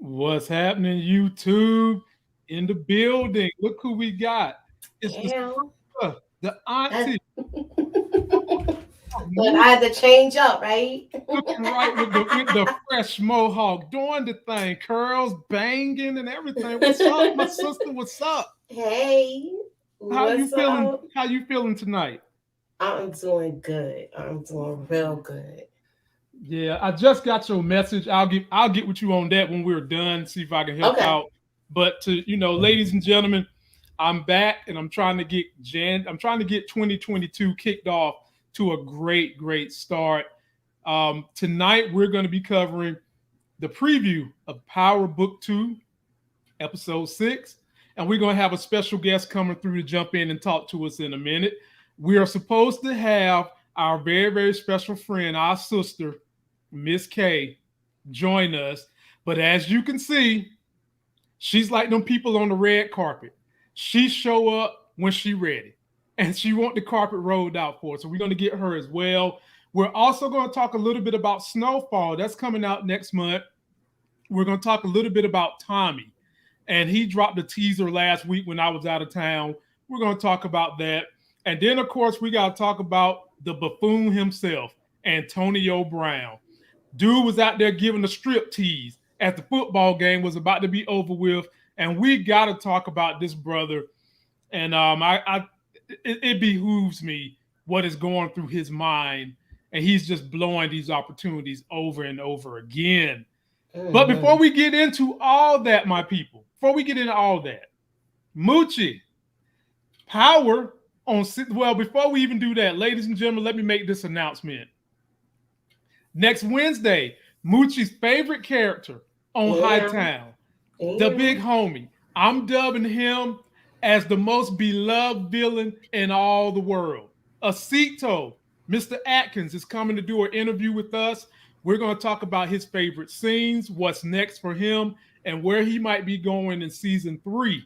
What's happening, YouTube? In the building. Look who we got. It's the Yeah. the auntie. But I had to change up, right? Looking right with the fresh mohawk, doing the thing, curls banging and everything. What's up, my sister? What's up? Hey, How you what's feeling? up? How you feeling tonight? I'm doing good. I'm doing real good. Yeah, I just got your message. I'll get with you on that when we're done. See if I can help Okay. out. But ladies and gentlemen, I'm back and I'm trying to get 2022 kicked off to a great start. Tonight we're going to be covering the preview of Power Book 2, Episode 6, and we're going to have a special guest coming through to jump in and talk to us in a minute. We are supposed to have our very special friend, our sister, Miss K, join us. But as you can see, she's like them people on the red carpet. She show up when she ready, and she want the carpet rolled out for us. So we're going to get her as well. We're also going to talk a little bit about Snowfall. That's coming out next month. We're going to talk a little bit about Tommy, and he dropped a teaser last week when I was out of town. We're going to talk about that. And then, of course, we got to talk about the buffoon himself, Antonio Brown. Dude was out there giving a strip tease as the football game was about to be over with, and we got to talk about this brother. And it behooves me what is going through his mind, and he's just blowing these opportunities over and over again. But before Mhm. we get into all that, my people, before we get into all that, Moochie, power on. Well, before we even do that, ladies and gentlemen, let me make this announcement. Next Wednesday, Moochie's favorite character on Yeah. Hightown, the Yeah. big homie. I'm dubbing him as the most beloved villain in all the world. Acito, Mr. Atkins, is coming to do an interview with us. We're going to talk about his favorite scenes, what's next for him, and where he might be going in season 3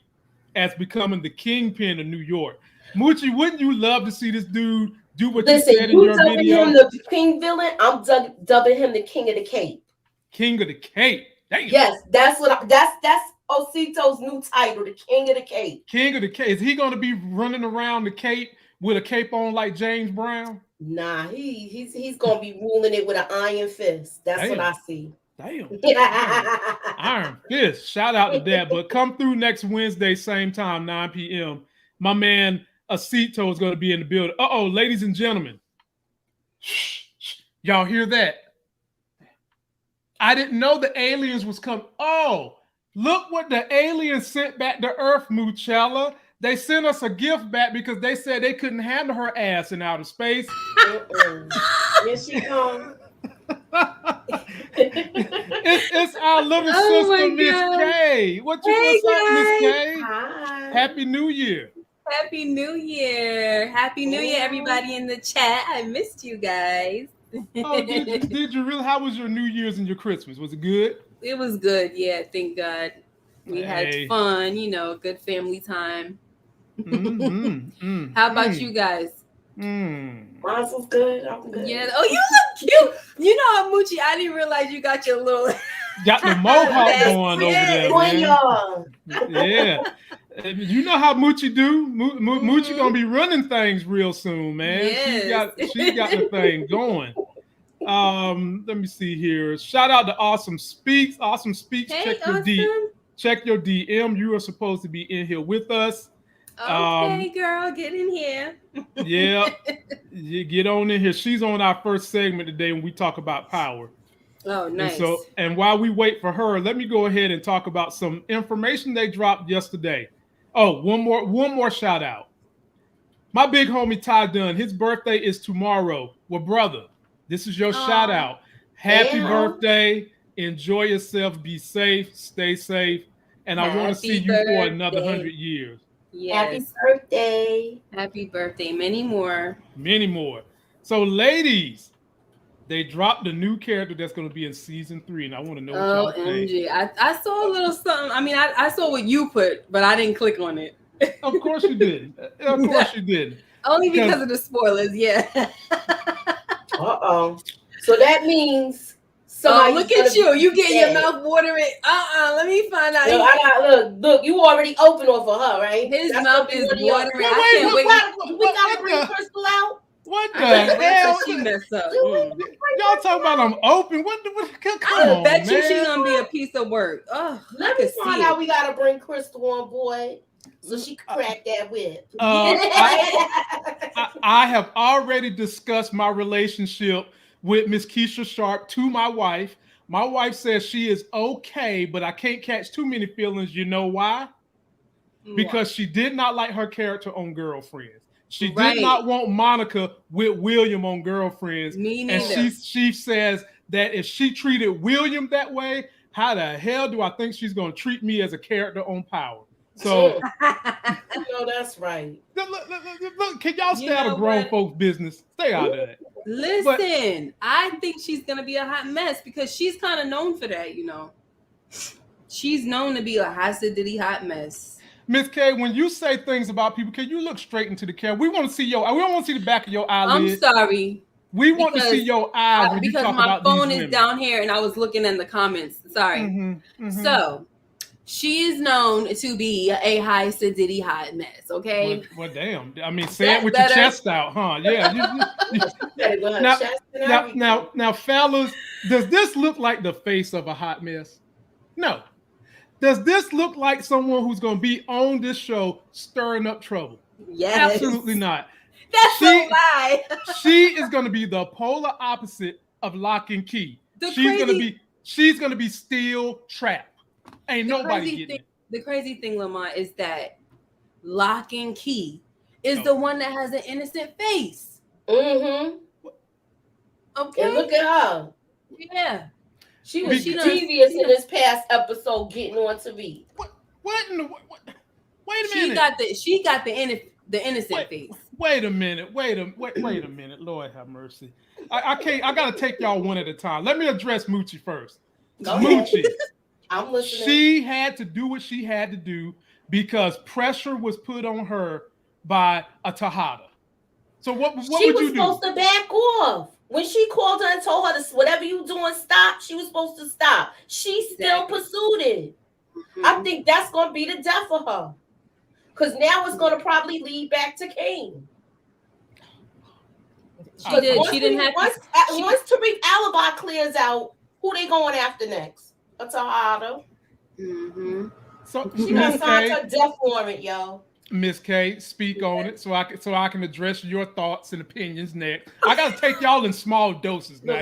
as becoming the kingpin of New York. Moochie, wouldn't you love to see this dude do what you Listen, said in you your dubbing him video? the king villain. I'm dubbing him the king of the cape. King of the Cape. Damn. Yes, that's Osito's new title, the king of the cape. King of the Cape. Is he going to be running around the Cape with a cape on like James Brown? Nah, he's gonna be ruling it with an iron fist. That's what Damn. I see. Damn. Iron Fist. Shout out to that. But come through next Wednesday, same time, 9 p.m. My man Acito is going to be in the building. Uh-oh, ladies and gentlemen. Y'all hear that? I didn't know the aliens was coming. Oh, look what the aliens sent back to Earth, Muchella. They sent us a gift back because they said they couldn't handle her ass in outer space. Here she comes. It's our little Oh sister, my Miss God. K. What's Hey up, Miss guys. K? Hi. Happy New Year. Happy New Year. Happy New Year, everybody in the chat. I missed you guys. Oh, did you really? How was your New Year's and your Christmas? Was it good? It was good. Yeah, thank God. We had Hey. fun, good family time. Mm-hmm. How about you guys? Mine was good. I'm good. Yeah. Oh, you look cute. You know, Moochie, I didn't realize you got your little Got the mohawk Yes, going over yes. there, Boy, man. y'all. Yeah. You know how Moochie do. Moochie gonna be running things real soon, man. Yes. She got the thing going. Let me see here. Shout out to Awesome Speaks. Awesome Speaks. Hey, Check your check your DM. You are supposed to be in here with us. Okay, girl, get in here. Yeah, you get on in here. She's on our first segment today when we talk about power. Oh, nice. And while we wait for her, let me go ahead and talk about some information they dropped yesterday. Oh, one more shout out. My big homie Ty Dunn, his birthday is tomorrow. Well, brother, this is your shout out. Happy birthday. Enjoy yourself. Be safe. Stay safe. And I want to see you for another 100 years. Yes. Happy birthday. Happy birthday. Many more. Many more. So, ladies, they dropped the new character that's going to be in season 3, and I want to know what y'all think. OMG. I saw a little something. I mean, I saw what you put, but I didn't click on it. Of course you didn't. Of course you didn't. Only of the spoilers, yeah. Uh-oh. So that means Look at you. You getting your mouth watering. Let me find out. Look, you already open off of her, right? His mouth is watering. I can't wait. We gotta bring Crystal out. What the hell? She messed up. Y'all talking about I'm open? Come on, bet you man. she's gonna be a piece of work. Oh, let me find out. We gotta bring Crystal on board so she can crack that whip. I have already discussed my relationship with Miss Keisha Sharp to my wife. My wife says she is okay, but I can't catch too many feelings. You know why? Because she did not like her character on Girlfriends. She did not want Monica with William on Girlfriends. Me neither. And she says that if she treated William that way, how the hell do I think she's going to treat me as a character on Power? So, that's right. Look, can y'all stay out of grown folks' business? Stay out of that. Listen, I think she's going to be a hot mess because she's kind of known for that, She's known to be a hot mess. Miss K, when you say things about people, can you look straight into the camera? We want to see we don't want to see the back of your eyelids. I'm sorry. We want to see your eyes when you talk about these women. Because my phone is down here and I was looking in the comments. Sorry. So, she is known to be a high acidity hot mess, okay? Well, damn. I mean, say it with your chest out, huh? Yeah. Now, fellas, does this look like the face of a hot mess? No. Does this look like someone who's going to be on this show stirring up trouble? Yes. Absolutely not. That's a lie. She is going to be the polar opposite of Lock and Key. She's going to be still trapped. Ain't nobody getting it. The crazy thing, Lamont, is that Lock and Key is the one that has an innocent face. Mm-hmm. Okay. And look at her. Yeah. She was devious in this past episode getting on TV. Wait a minute. She got the innocent face. Wait a minute. Lord have mercy. I gotta take y'all one at a time. Let me address Moochie first. Moochie. I'm listening. She had to do what she had to do because pressure was put on her by a Tejada. So what would you do? She was supposed to back off. When she called her and told her, whatever you doing, stop, she was supposed to stop. She still pursued it. I think that's going to be the death of her. Because now it's going to probably lead back to Kane. She didn't have once Tariq alibi clears out, who they going after next? A Tejada. So she done signed her death warrant, yo. Miss K, speak on it so I can address your thoughts and opinions next. I gotta take y'all in small doses now.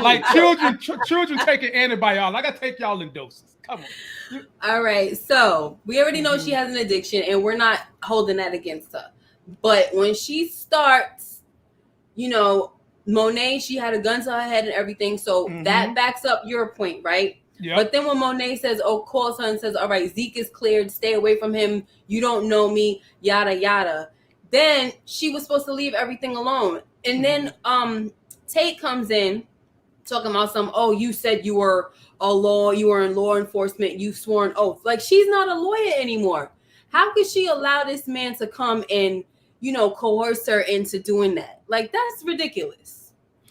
Like children taking antibiotics. I gotta take y'all in doses. Come on. All right. So we already know she has an addiction, and we're not holding that against her. But when she starts, Monet, she had a gun to her head and everything. So that backs up your point, right? Yep. But then when Monet calls her and says, all right, Zeke is cleared, stay away from him, you don't know me, yada, yada. Then she was supposed to leave everything alone. And then Tate comes in talking about you said you were in law enforcement, you swore an oath. Like, she's not a lawyer anymore. How could she allow this man to come and, coerce her into doing that? Like, that's ridiculous.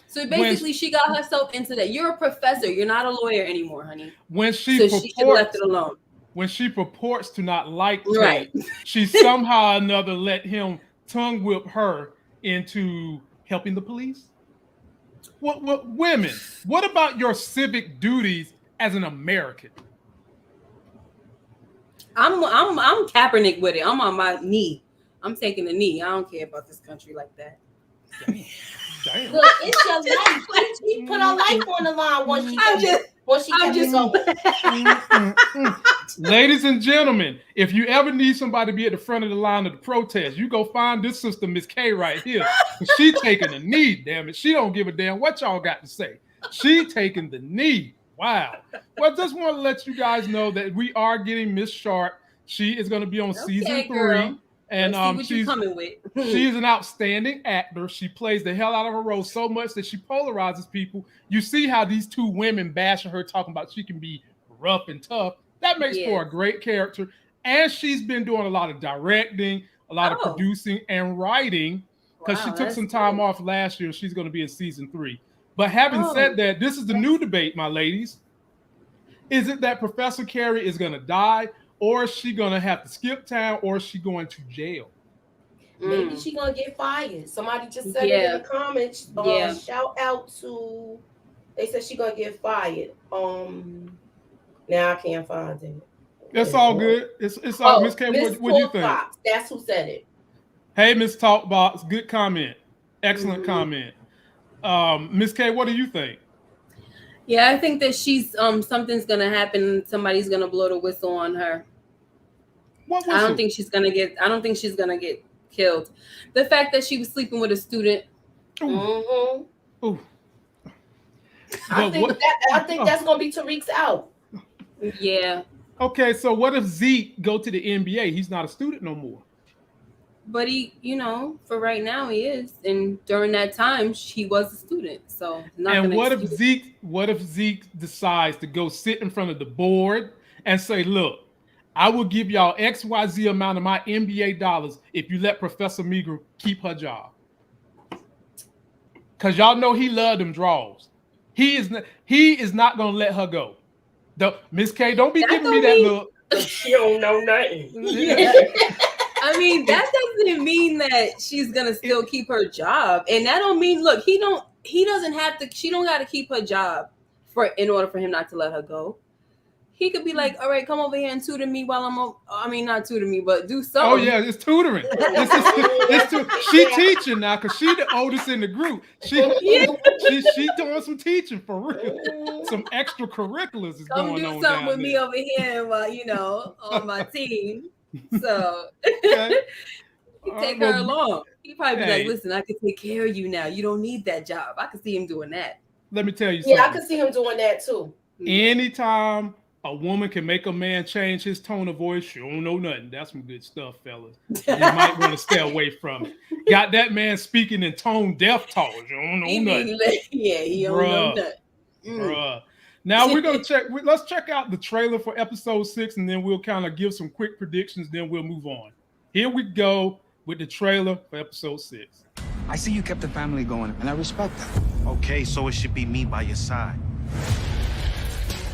So basically, she got herself into that. You're a professor. You're not a lawyer anymore, honey. She should have left it alone. When she purports to not like Tate, she somehow or another let him tongue whip her into helping the police. What women? What about your civic duties as an American? I'm Kaepernick with it. I'm on my knee. I'm taking a knee. I don't care about this country like that. Damn. Look, it's your life. She put her life on the line once she going. Ladies and gentlemen, if you ever need somebody to be at the front of the line of the protest, you go find this sister, Miss K, right here. She taking a knee, damn it. She don't give a damn what y'all got to say. She taking the knee. Wow. Well, just want to let you guys know that we are getting Miss Sharp. She is going to be on season 3. Girl. And she's coming with. She's an outstanding actor. She plays the hell out of her role so much that she polarizes people. You see how these two women bashing her, talking about she can be rough and tough. That makes for a great character. And she's been doing a lot of directing, a lot of producing and writing because she took some time off last year. She's going to be in season 3. But having said that, this is the new debate, my ladies. Is it that Professor Carrie is going to die, or is she going to have to skip town, or is she going to jail? Maybe she going to get fired. Somebody just said it in the comments. Shout out to, they said she going to get fired. Now I can't find it. That's all good. It's all Miss K. What do you think? Fox, that's who said it. Hey, Miss Talkbox, good comment. Excellent comment. Miss K, what do you think? Yeah, I think that she's something's gonna happen. Somebody's gonna blow the whistle on her. What whistle? I don't think she's gonna get killed. The fact that she was sleeping with a student. Ooh. Ooh. I think that's gonna be Tariq's out. Yeah. Okay, so what if Zeke go to the NBA? He's not a student no more. But he, for right now he is, and during that time he was a student. So what if Zeke decides to go sit in front of the board and say, "Look, I will give y'all XYZ amount of my NBA dollars if you let Professor Meager keep her job." Because y'all know he loved them draws. He is not gonna let her go. Miss K, don't be giving me that look. She don't know nothing. I mean, that doesn't mean that she's gonna still keep her job, and that don't mean. Look, he doesn't have to. She don't got to keep her job in order for him not to let her go. He could be like, "All right, come over here and tutor me while not tutor me, but do something." Oh yeah, it's tutoring. She teaching now because she the oldest in the group. She doing some teaching for real. Some extracurriculars is going on. Come do something with me over here while on my team. So he take her along. He probably be like, "Listen, I can take care of you now. You don't need that job." I can see him doing that. Let me tell you something. Yeah, I can see him doing that too. Anytime a woman can make a man change his tone of voice, you don't know nothing. That's some good stuff, fellas. You might want to stay away from it. Got that man speaking in tone deaf tones. You don't know nothing. He don't know nothing. Bruh. Now we're gonna let's check out the trailer for episode 6, and then we'll kind of give some quick predictions, then we'll move on. Here we go with the trailer for episode 6. I see you kept the family going, and I respect that. Okay, so it should be me by your side.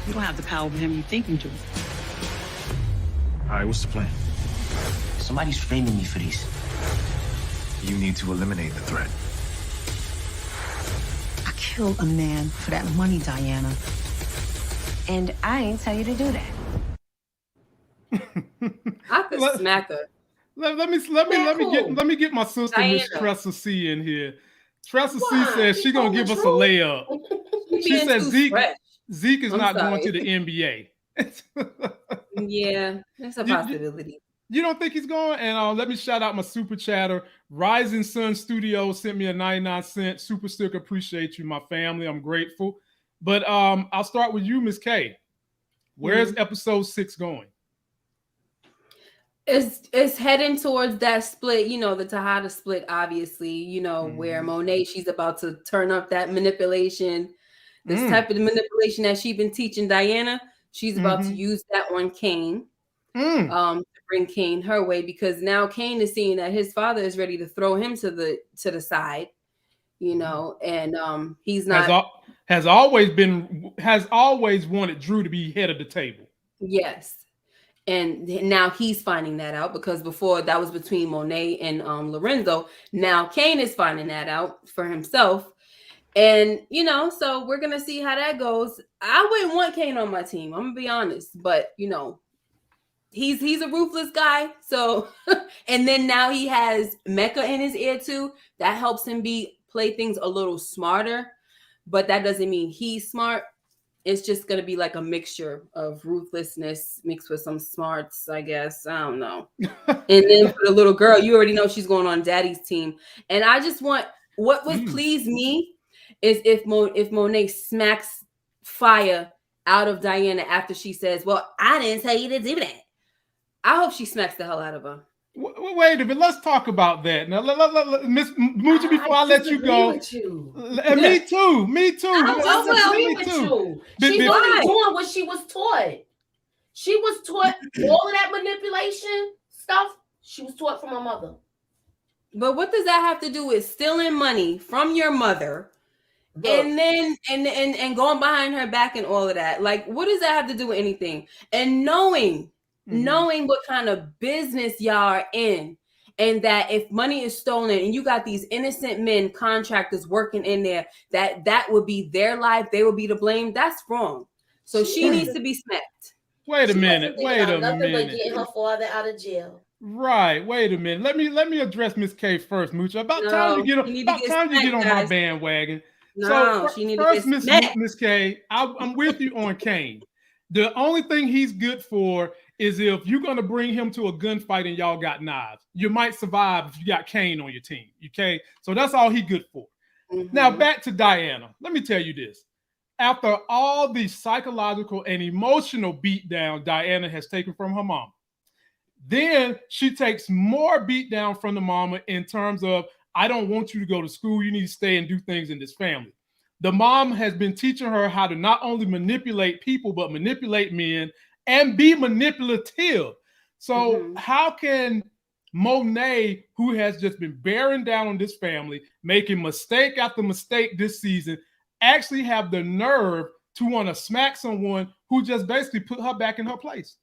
You don't have the power over him you think you do. All right, what's the plan? Somebody's framing me for these. You need to eliminate the threat. I killed a man for that money, Diana. And I ain't tell you to do that. I could smack her. Let me get my sister Miss Tressa C in here. Tressa C says she gonna give us a layup. She said Zeke is not going to the NBA. Yeah, that's a possibility. You don't think he's going? And let me shout out my super chatter. Rising Sun Studios sent me a 99-cent super sticker. Appreciate you, my family. I'm grateful. But I'll start with you, Miss K. Where's episode 6 going? It's heading towards that split, the Tejada split, obviously, where Monet, she's about to turn up that manipulation. This type of manipulation that she's been teaching Diana, she's about to use that on Kane. To bring Kane her way, because now Kane is seeing that his father is ready to throw him to the side, and he's not has always wanted Drew to be head of the table. Yes. And now he's finding that out, because before that was between Monet and Lorenzo. Now Kane is finding that out for himself. And, so we're going to see how that goes. I wouldn't want Kane on my team. I'm going to be honest. But, he's a ruthless guy. So, and then now he has Mecca in his ear too. That helps him play things a little smarter. But that doesn't mean he's smart. It's just going to be like a mixture of ruthlessness mixed with some smarts, I guess. I don't know. And then for the little girl, you already know she's going on daddy's team. And I just want, what would please me is if Monet smacks fire out of Diana after she says, "Well, I didn't tell you to do that." I hope she smacks the hell out of her. Wait a minute. Let's talk about that. Now, Miss Moochie, before I let you go. Me too. I agree with you. She's only doing what she was taught. She was taught all of that manipulation stuff. She was taught from her mother. But what does that have to do with stealing money from your mother And then and going behind her back and all of that. Like, what does that have to do with anything? And knowing what kind of business y'all are in, and that if money is stolen and you got these innocent men, contractors working in there, that would be their life, they would be to blame. That's wrong. So she needs to be smacked. Wait a minute. Nothing but getting her father out of jail. Right. Wait a minute. Let me address Miss K first, Moochie. About time you get on my bandwagon. No, she needs to get smacked. Miss K, I'm with you on Kane. The only thing he's good for is if you're going to bring him to a gunfight and y'all got knives. You might survive if you got Kane on your team. Okay, so that's all he's good for. Now back to Diana. Let me tell you this. After all the psychological and emotional beatdown Diana has taken from her mom, then she takes more beatdown from the mama in terms of, I don't want you to go to school. You need to stay and do things in this family. The mom has been teaching her how to not only manipulate people, but manipulate men and be manipulative. So how can Monet, who has just been bearing down on this family, making mistake after mistake this season, actually have the nerve to want to smack someone who just basically put her back in her place?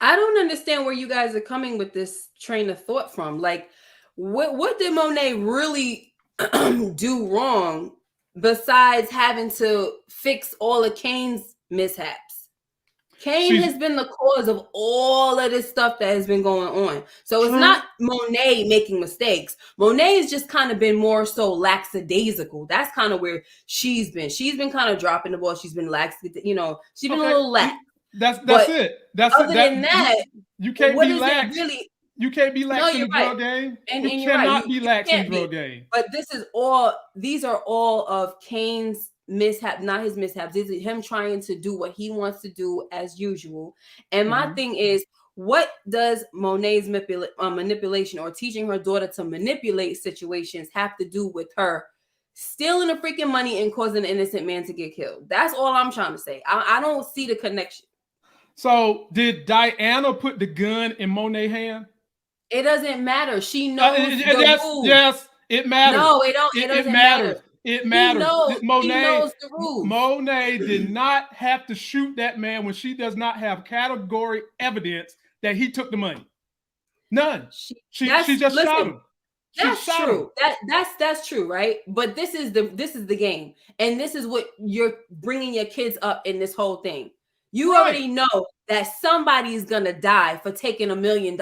I don't understand where you guys are coming with this train of thought from. Like, what did Monet really do wrong besides having to fix all of Kane's mishaps? Kane has been the cause of all of this stuff that has been going on. So it's not Monet making mistakes. Monet has just kind of been more so lackadaisical. That's kind of where she's been. She's been kind of dropping the ball. She's been lax, she's been a little lax. That's it. Than that, you can't what be is lax. Really? You can't be lax in the drug game. And you cannot be lax in the drug game. But these are all of Kane's mishap, not his mishaps. This is him trying to do what he wants to do as usual. And my thing is, what does Monet's manipulation or teaching her daughter to manipulate situations have to do with her stealing the freaking money and causing an innocent man to get killed? That's all I'm trying to say. I don't see the connection. So did Diana put the gun in Monet's hand? It doesn't matter. She knows the rules. Yes, it matters. No, it doesn't matter. It matters. He knows the rules. Monet did not have to shoot that man when she does not have category evidence that he took the money. None. She just shot him. That's true. That's true, right? But this is the game, and this is what you're bringing your kids up in this whole thing. You already know that somebody is gonna die for taking $1 million.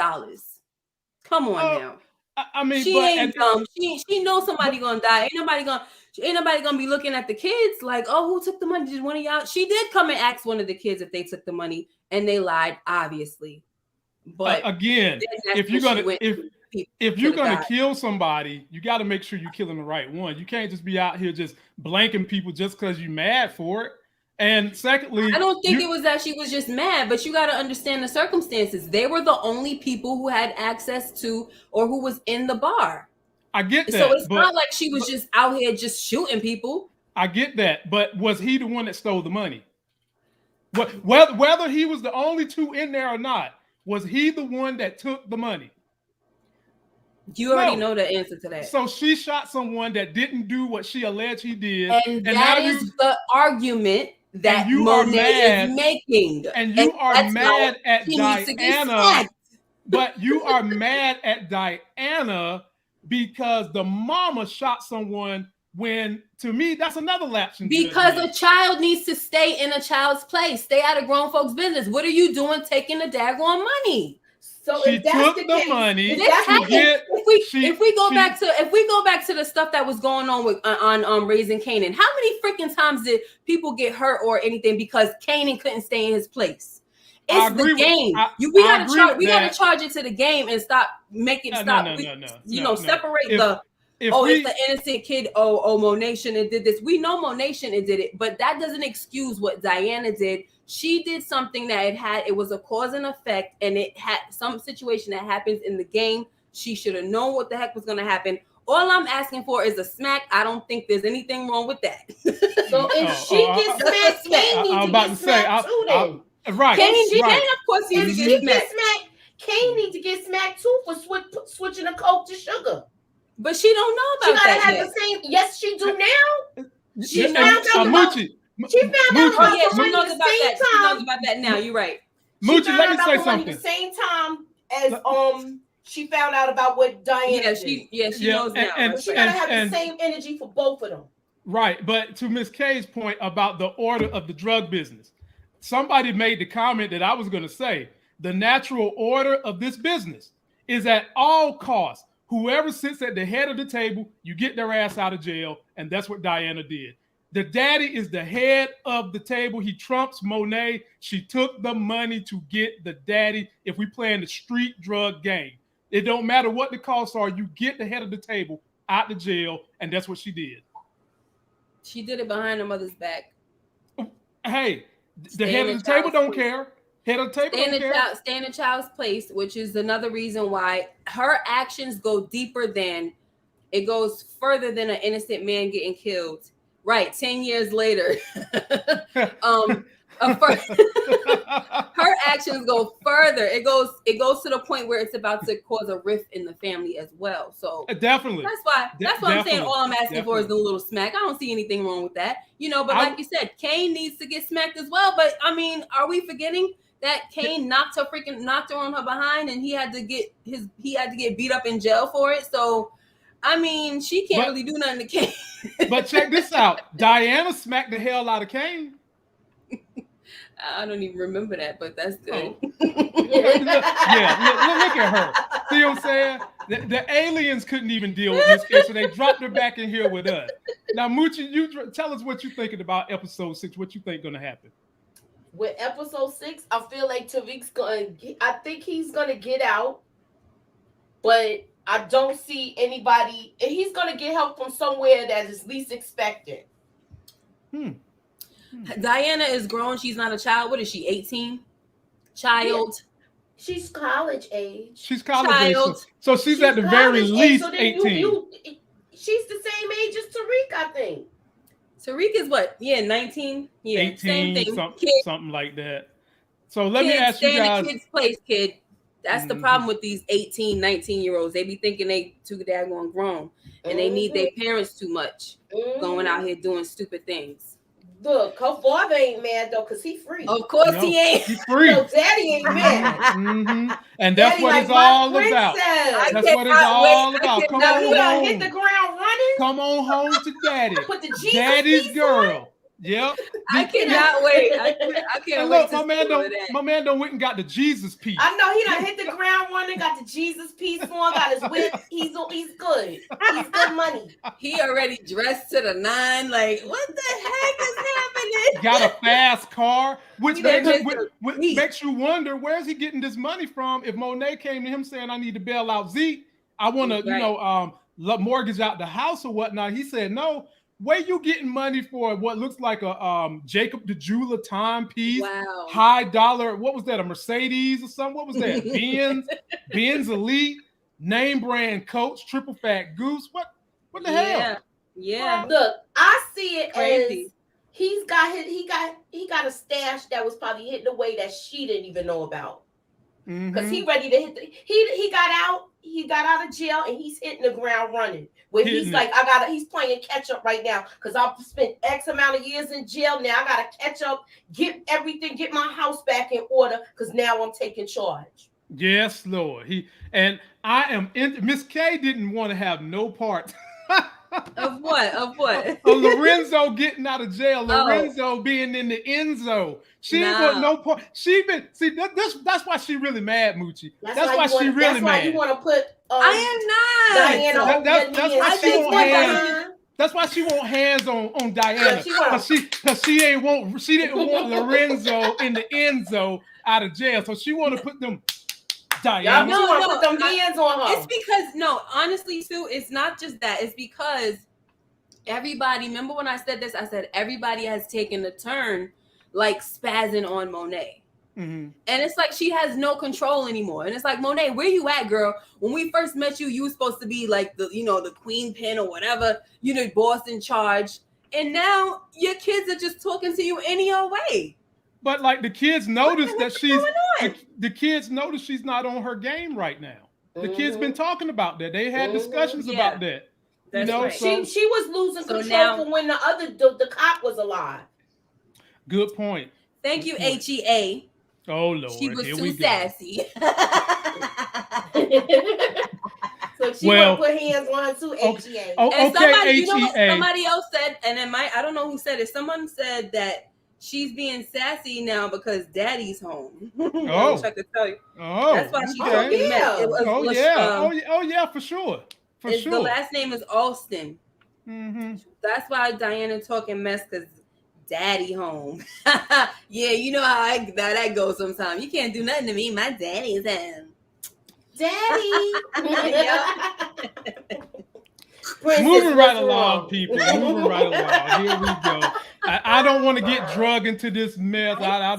Come on now. I mean, she ain't dumb. She knows somebody gonna die. Ain't nobody gonna be looking at the kids like, oh, who took the money? Did one of y'all? She did come and ask one of the kids if they took the money, and they lied, obviously. But again, if you're gonna kill somebody, you got to make sure you're killing the right one. You can't just be out here just blanking people just because you're mad for it. And secondly, I don't think it was that she was just mad, but you got to understand the circumstances. They were the only people who had access to or who was in the bar. I get that. So it's not like she was just out here just shooting people. I get that. But was he the one that stole the money? Whether he was the only two in there or not, was he the one that took the money? You already know the answer to that. So she shot someone that didn't do what she alleged he did. And that is the argument that Monet is making. And you are mad at Diana. But you are mad at Diana because the mama shot someone when, to me, that's another lapse in judgment. Because a child needs to stay in a child's place. Stay out of grown folks' business. What are you doing taking the daggone money? So she took the money. If we go back to the stuff that was going on with on Raising Kanan, how many freaking times did people get hurt or anything because Kanan couldn't stay in his place? It's the game. We gotta charge it to the game and stop making separate it's the innocent kid. Monet shouldn't have did this. We know Monet shouldn't have did it, but that doesn't excuse what Diana did. She did something that it was a cause and effect, and it had some situation that happens in the game. She should have known what the heck was going to happen. All I'm asking for is a smack. I don't think there's anything wrong with that. So if she gets smacked, Kane needs to get smacked too. Right. Kane, of course, he needs to get smacked. Kane needs to get smacked too for switching the Coke to sugar. But she don't know about that. She gotta have the same. Yes, she do now. She found out about. She found out about the money knows the about same that. time. She knows about that now. You're right. Moochie, let me say something. The same time as she found out about what Diana did. She knows now. And she gotta have the same energy for both of them. Right, but to Miss K's point about the order of the drug business, somebody made the comment that I was going to say. The natural order of this business is at all costs, whoever sits at the head of the table, you get their ass out of jail, and that's what Diana did. The daddy is the head of the table. He trumps Monet. She took the money to get the daddy if we play in the street drug game. It don't matter what the costs are. You get the head of the table out the jail, and that's what she did. She did it behind her mother's back. Hey, the head of the table don't care. Head of the table don't care. Stay in a child's place, which is another reason why her actions go deeper than, it goes further than an innocent man getting killed. Right, 10 years later. Her actions go further. It goes to the point where it's about to cause a rift in the family as well. So definitely. That's why I'm saying all I'm asking for is a little smack. I don't see anything wrong with that. But like you said, Kane needs to get smacked as well. But I mean, are we forgetting that Kane knocked her on her behind, and he had to get beat up in jail for it? So I mean, she can't really do nothing to Kane. But check this out. Diana smacked the hell out of Kane. I don't even remember that, but that's good. Look at her. See what I'm saying? The aliens couldn't even deal with this case, so they dropped her back in here with us. Now, Moochie, you tell us what you're thinking about episode 6. What you think going to happen? With episode 6, I feel like Tariq's I think he's gonna get out, but I don't see anybody, and he's gonna get help from somewhere that is least expected. Diana is grown. She's not a child. What is she? 18? Child. Yeah. She's college age. She's college age. So she's at the very least 18. She's the same age as Tariq, I think. Tariq is what? Yeah, 19. Yeah, 18, same thing. Something like that. So let me ask you guys. Stay in a kid's place, kid. That's the problem with these 18, 19-year-olds. They be thinking they too daggone grown, and they need their parents too much, going out here doing stupid things. Look, her father ain't mad though, cause he free. Of course he ain't. He's free. So daddy ain't mad. And that's daddy what it's all about. That's what it's all about. Come on home. Hit the ground running. Come on home to daddy. Put the Jesus Daddy's piece girl. on. Yep. I cannot wait. I can't wait. Look, my man done went and got the Jesus piece. I know he done hit the ground running, got the Jesus piece on, got his whip. He's good. He's good money. He already dressed to the 9. Like, what the heck is happening? Got a fast car, which makes you wonder, where's he getting this money from? If Monet came to him saying, I need to bail out Zeke, I want to, mortgage out the house or whatnot. He said, no. Where you getting money for what looks like a Jacob the Jeweler timepiece, high dollar? What was that? A Mercedes or something? What was that? Benz Elite, name brand Coach, triple fat goose. What the hell? Yeah. Look, I see it crazy. As he got a stash that was probably hidden away that she didn't even know about. Because he ready to hit he got out of jail and he's hitting the ground running. Where he's like, he's playing catch up right now because I've spent X amount of years in jail. Now I gotta catch up, get my house back in order because now I'm taking charge. Yes, Lord. Miss K didn't want to have no part. Of what? Of Lorenzo getting out of jail. Lorenzo being in the end zone. She ain't got no part. That's why she really mad, Moochie. That's why she really mad. That's why you want to put. I am not. That's why she won't hands. That's why she won't hands on Diana. Because she didn't want Lorenzo in the end zone out of jail. So she want to put them. Diana. No, put them hands on her. It's because honestly, Sue, it's not just that. It's because everybody. Remember when I said this? I said everybody has taken a turn, like spazzing on Monet, and it's like she has no control anymore. And it's like, Monet, where you at, girl? When we first met you, you were supposed to be like the queen pin or whatever. You the boss in charge, and now your kids are just talking to you any old way. But like the kids notice that the kids notice she's not on her game right now. The kids been talking about that. They had discussions about that. That's right. She was losing control now, for when the cop was alive. Good point. Thank you, HEA. Oh Lord, she was here too sassy. So she want to put hands on her too, HEA. Oh, and okay, somebody, HEA. you know what somebody else said, and it might, I don't know who said it. Someone said that she's being sassy now because daddy's home. I wish I could tell you. Oh, that's why she's okay. talking mess. It was, oh yeah, for sure. For sure. The last name is Alston. That's why Diana talking mess because daddy home. Yeah, you know how that goes sometimes. You can't do nothing to me. My daddy's home. Daddy. Moving right along, people. Moving right along. Here we go. I don't want to get drugged into this mess. I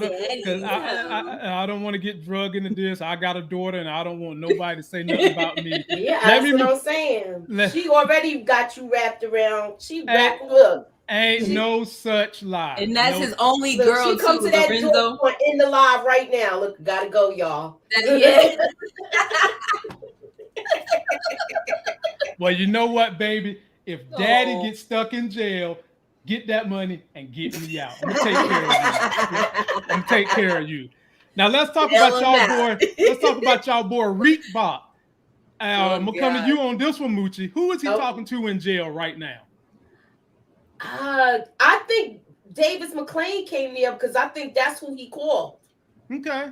don't want to get drugged into this. I got a daughter, and I don't want nobody to say nothing about me. Yeah, that's what I'm saying. She already got you wrapped around. She wrapped. Look. Ain't no such lie. And that's his only girl. She come to that Lorenzo. door in the live right now. Look, gotta go, y'all. Yeah. Well, you know what, baby? If daddy gets stuck in jail, get that money and get me out. I'm gonna take care of you. I'm gonna take care of you. Now let's talk about y'all boy. Let's talk about y'all boy Reek Bop. I'm gonna come to you on this one, Moochie. Who is he talking to in jail right now? I think Davis McClain came there because I think that's who he called. Okay.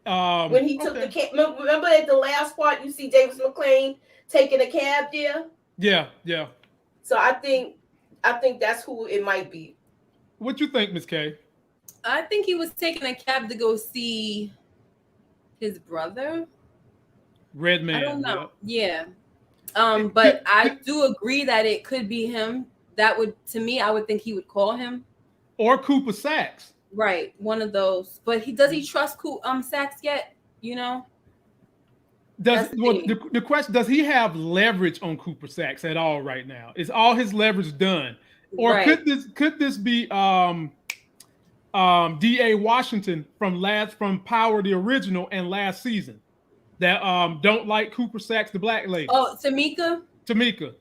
When he took the cab, remember at the last part, you see Davis McClain taking a cab there. Yeah. So I think that's who it might be. What you think, Miss K? I think he was taking a cab to go see his brother. Redman. I don't know. Yeah. But I do agree that it could be him. That would, to me, I would think he would call him. Or Cooper Sacks. Right, one of those. But does he trust Sacks yet? You know. The question: does he have leverage on Cooper Sacks at all right now? Is all his leverage done, or could this be D.A. Washington from Power the original and last season that don't like Cooper Sacks, the black lady? Oh, Tamika.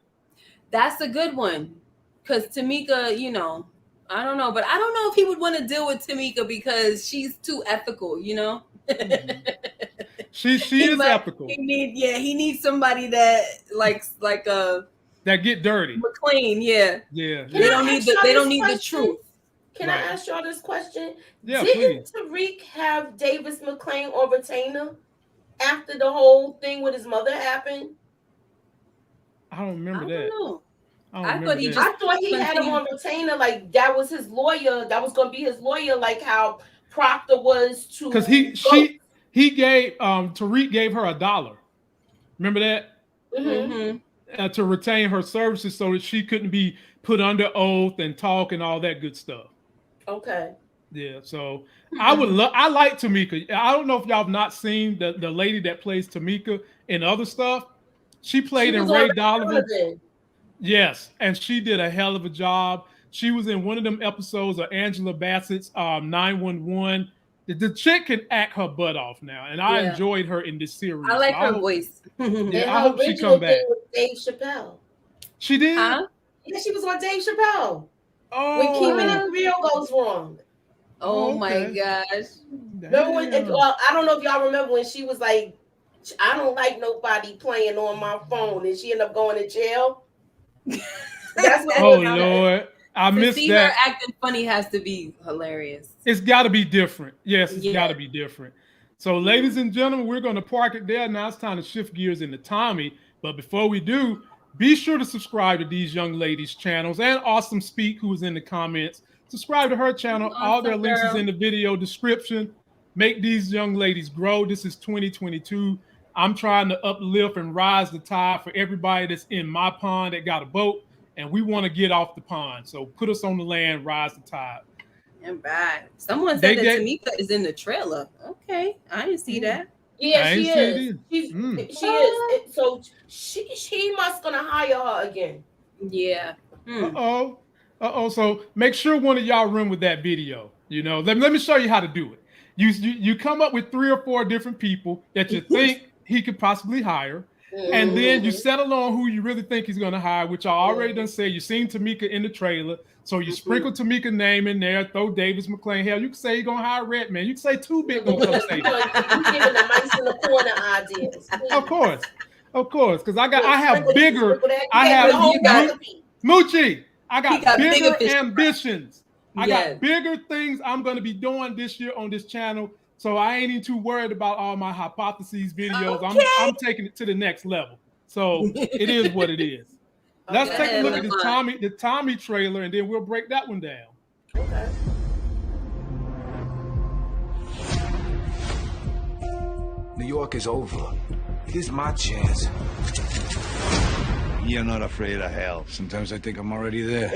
That's a good one. Because Tamika, you know, I don't know, but I don't know if he would want to deal with Tamika because she's too ethical, you know. She is ethical. He needs somebody that that get dirty. McClain, yeah. They don't need the truth. Can I ask y'all this question? Yeah, Didn't Tariq have Davis McClain on retainer after the whole thing with his mother happened? I don't remember that. I thought he had him on retainer, like that was his lawyer. That was going to be his lawyer, like how Proctor was to. Because he gave Tariq gave her $1. Remember that? Mm-hmm. To retain her services so that she couldn't be put under oath and talk and all that good stuff. Okay. Yeah. So I like Tamika. I don't know if y'all have not seen the lady that plays Tamika in other stuff. She played in Ray Donovan. Yes, and she did a hell of a job. She was in one of them episodes of Angela Bassett's 911. The chick can act her butt off now, and I enjoyed her in this series. I like her voice. I hope she come back. With Dave Chappelle. She did? Huh? Yeah, she was on Dave Chappelle. Oh. When Keeping It Real goes wrong. Oh my gosh. Remember when, I don't know if y'all remember when she was like, I don't like nobody playing on my phone, and she ended up going to jail. That's what Lord. I missed that. Her acting funny has to be hilarious. It's got to be different. Yes, it's got to be different. So, ladies and gentlemen, we're going to park it there. Now it's time to shift gears into Tommy. But before we do, be sure to subscribe to these young ladies' channels and Awesome Speak, who is in the comments. Subscribe to her channel. All their links is in the video description. Make these young ladies grow. This is 2022. I'm trying to uplift and rise the tide for everybody that's in my pond that got a boat, and we want to get off the pond. So put us on the land, rise the tide. And bad. Someone said that Tamika is in the trailer. Okay, I didn't see that. Yeah, she is. She is. So she must gonna hire her again. Yeah. So make sure one of y'all run with that video. You know, let me show you how to do it. You come up with 3 or 4 different people that you think he could possibly hire. And then you settle on who you really think he's going to hire, which I already done said. You seen Tamika in the trailer. So you sprinkle Tamika's name in there, throw Davis McClain. Hell, you can say you're going to hire Redman. You can say Two Bit going to come say that. You're giving the mice in the corner ideas. Of course. Because I have bigger, Moochie, I got bigger ambitions. I got bigger things I'm going to be doing this year on this channel. So I ain't even too worried about all my hypotheses videos. Okay. I'm taking it to the next level. So it is what it is. Let's take a look at the Tommy trailer, and then we'll break that one down. Okay. New York is over. Here's my chance. You're not afraid of hell. Sometimes I think I'm already there.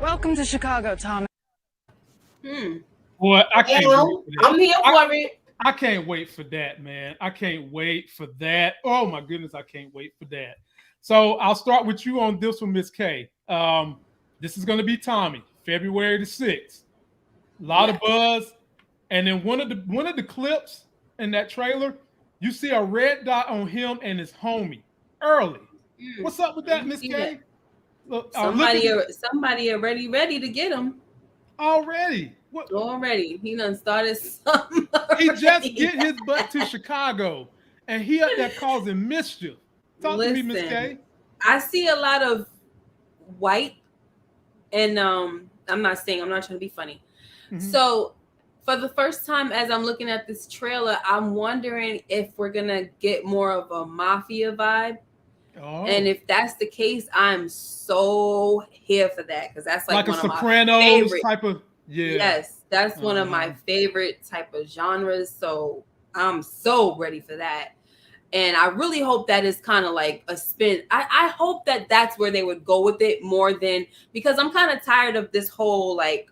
Welcome to Chicago, Tommy. Boy, I can't wait for that. I'm here for it. I can't wait for that, man. I can't wait for that. Oh my goodness, I can't wait for that. So I'll start with you on this one, Miss K. This is going to be Tommy, February the 6th. A lot of buzz, and then one of the clips in that trailer, you see a red dot on him and his homie early. What's up with that, Miss K? Look, somebody already ready to get him. Already. What? Already. He done started something. He just get his butt to Chicago, and he up there causing mischief. Talk to me, Miss K. I see a lot of white, and I'm not trying to be funny. So for the first time, as I'm looking at this trailer, I'm wondering if we're gonna get more of a mafia vibe. And if that's the case, I'm so here for that, because that's like one a of Sopranos my favorite type of Yes, that's one of my favorite type of genres. So I'm so ready for that, and I really hope that is kind of like a spin. I hope that that's where they would go with it more than, because I'm kind of tired of this whole like,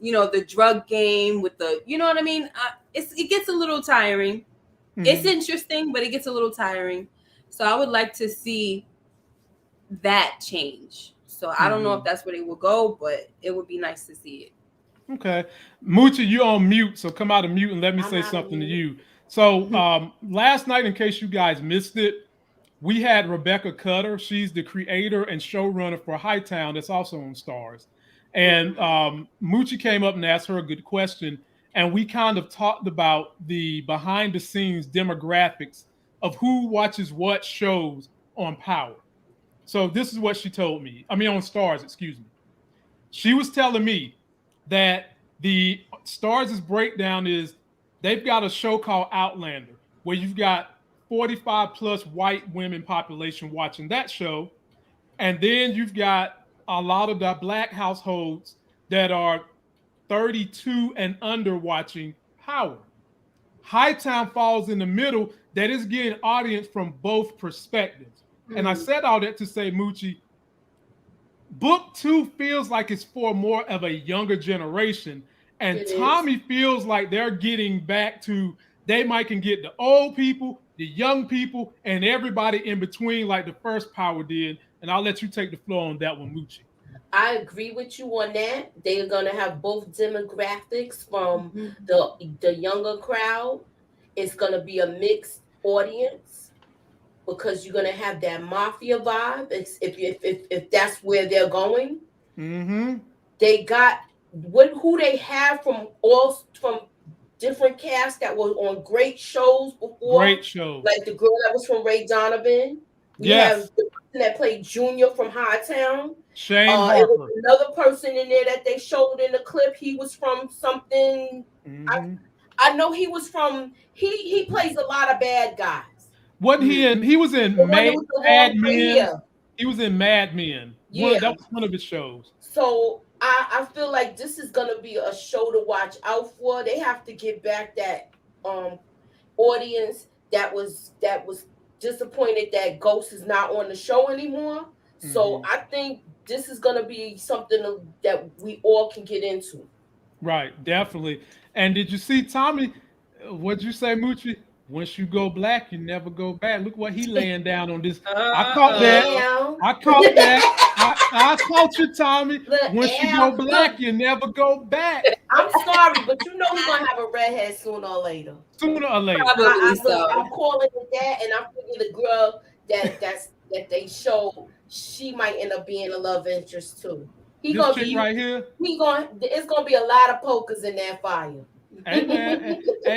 the drug game with the, you know what I mean? It gets a little tiring. It's interesting, but it gets a little tiring. So I would like to see that change. So I don't know if that's where they will go, but it would be nice to see it. Okay. Moochie, you're on mute, so come out of mute and let me say something to you. So last night, in case you guys missed it, we had Rebecca Cutter. She's the creator and showrunner for Hightown that's also on Stars. And Moochie came up and asked her a good question. And we kind of talked about the behind-the-scenes demographics of who watches what shows on Power. So this is what she told me. I mean, on Stars, excuse me. She was telling me that the Stars' breakdown is they've got a show called Outlander, where you've got 45 plus white women population watching that show. And then you've got a lot of the black households that are 32 and under watching Power. Hightown falls in the middle, that is getting audience from both perspectives. And I said all that to say, Moochie, Book 2 feels like it's for more of a younger generation. And Tommy feels like they're getting back to, they might can get the old people, the young people, and everybody in between like the first Power did. And I'll let you take the floor on that one, Moochie. I agree with you on that. They're going to have both demographics from the younger crowd. It's going to be a mixed audience because you're going to have that mafia vibe. If that's where they're going. They got who they have from different casts that were on great shows before. Great shows. Like the girl that was from Ray Donovan. We have the person that played Junior from Hightown. Shane Harper. It was another person in there that they showed in the clip. He was from something. I know he was from. He plays a lot of bad guys. Wasn't he in? He was in Mad Men. He was in Mad Men. Yeah, that was one of his shows. So I feel like this is gonna be a show to watch out for. They have to get back that audience that was disappointed that Ghost is not on the show anymore. So I think this is going to be something that we all can get into. Right, definitely. And did you see Tommy? What'd you say, Moochie? Once you go black, you never go back. Look what he laying down on this. I caught that. I caught that. I caught you, Tommy. Once you go black, you never go back. I'm sorry, but you know he's gonna have a redhead sooner or later. Sooner or later. I'm calling it that, and I'm thinking the girl that they show, she might end up being a love interest too. This gonna chick be right here. It's gonna be a lot of pokers in that fire. Hey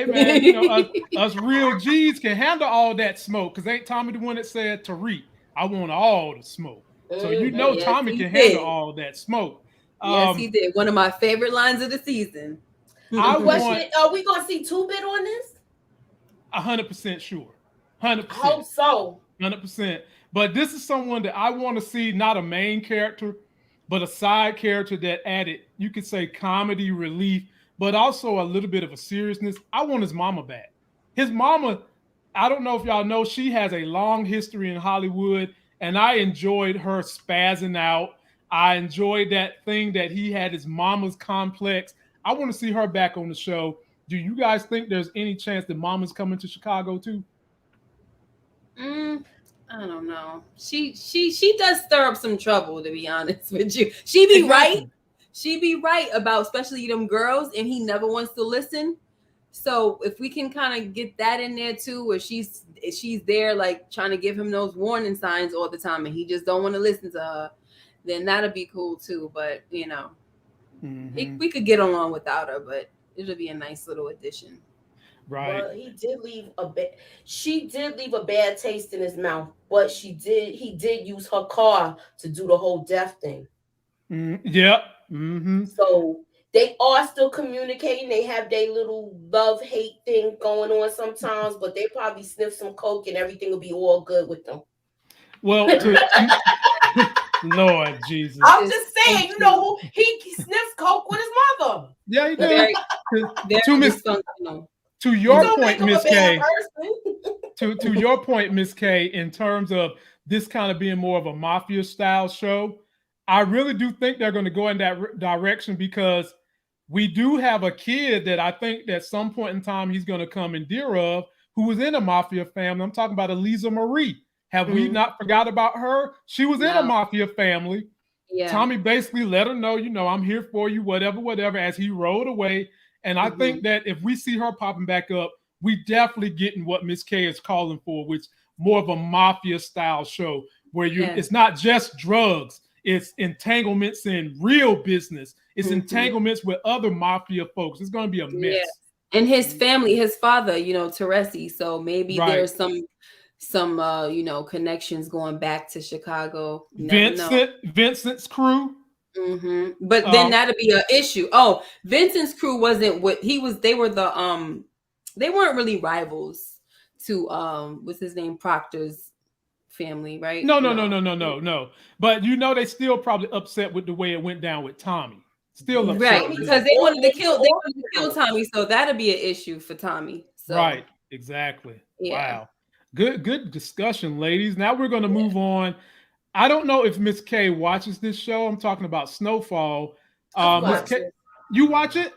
man, you know us real G's can handle all that smoke. Cause ain't Tommy the one that said Tariq, I want all the smoke. So you know Tommy can handle all that smoke. Yes, he did. One of my favorite lines of the season. Are we gonna see 2-bit on this? 100% sure. 100%. I hope so. 100%. But this is someone that I want to see, not a main character, but a side character that added, you could say, comedy relief, but also a little bit of a seriousness. I want his mama back. His mama, I don't know if y'all know, she has a long history in Hollywood, and I enjoyed her spazzing out. I enjoyed that thing that he had, his mama's complex. I want to see her back on the show. Do you guys think there's any chance that mama's coming to Chicago too? I don't know. She does stir up some trouble, to be honest with you. She be right. She be right about especially them girls, and he never wants to listen. So if we can kind of get that in there too, where she's there like trying to give him those warning signs all the time, and he just don't want to listen to her, then that'll be cool too. But you know, we could get along without her, but it'll be a nice little addition. Right. Well, she did leave a bad taste in his mouth, but he did use her car to do the whole death thing. Yep. Mm-hmm. So they are still communicating. They have their little love-hate thing going on sometimes, but they probably sniff some coke and everything will be all good with them. Well, Lord Jesus. I'm just saying, you know, he sniffs coke with his mother. Yeah, he did. To your point, Miss K. To your point, Miss K, in terms of this kind of being more of a mafia style show, I really do think they're going to go in that direction, because we do have a kid that I think that at some point in time he's going to come in dear of, who was in a mafia family. I'm talking about Eliza Marie. Have we not forgot about her? She was in a mafia family. Yeah. Tommy basically let her know, you know, I'm here for you, whatever, as he rode away. And I think that if we see her popping back up, we definitely getting what Miss K is calling for, which more of a mafia style show where it's not just drugs, it's entanglements in real business, it's entanglements with other mafia folks. It's going to be a mess. And his family, his father, you know, Tariq. So maybe there's some you know, connections going back to Chicago. Vincent's crew. But then that'd be an issue. Oh, Vincent's crew wasn't what he was. They were they weren't really rivals to what's his name, Proctor's family, right? No. But you know, they still probably upset with the way it went down with Tommy. Still upset, right? Because they wanted to kill Tommy, so that'd be an issue for Tommy. So. Right, exactly. Yeah. Wow, good discussion, ladies. Now we're going to move on. I don't know if Miss K watches this show. I'm talking about Snowfall. Miss K, you watch it?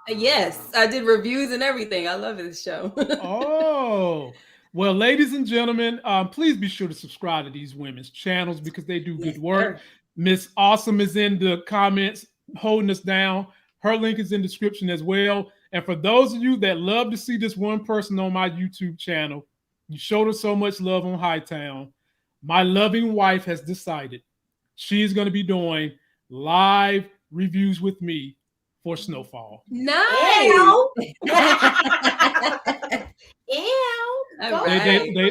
Yes, I did reviews and everything. I love this show. Oh, well, ladies and gentlemen, please be sure to subscribe to these women's channels because they do good work. Miss Awesome is in the comments holding us down. Her link is in the description as well. And for those of you that love to see this one person on my YouTube channel, you showed her so much love on Hightown. My loving wife has decided she's going to be doing live reviews with me for Snowfall. Nice.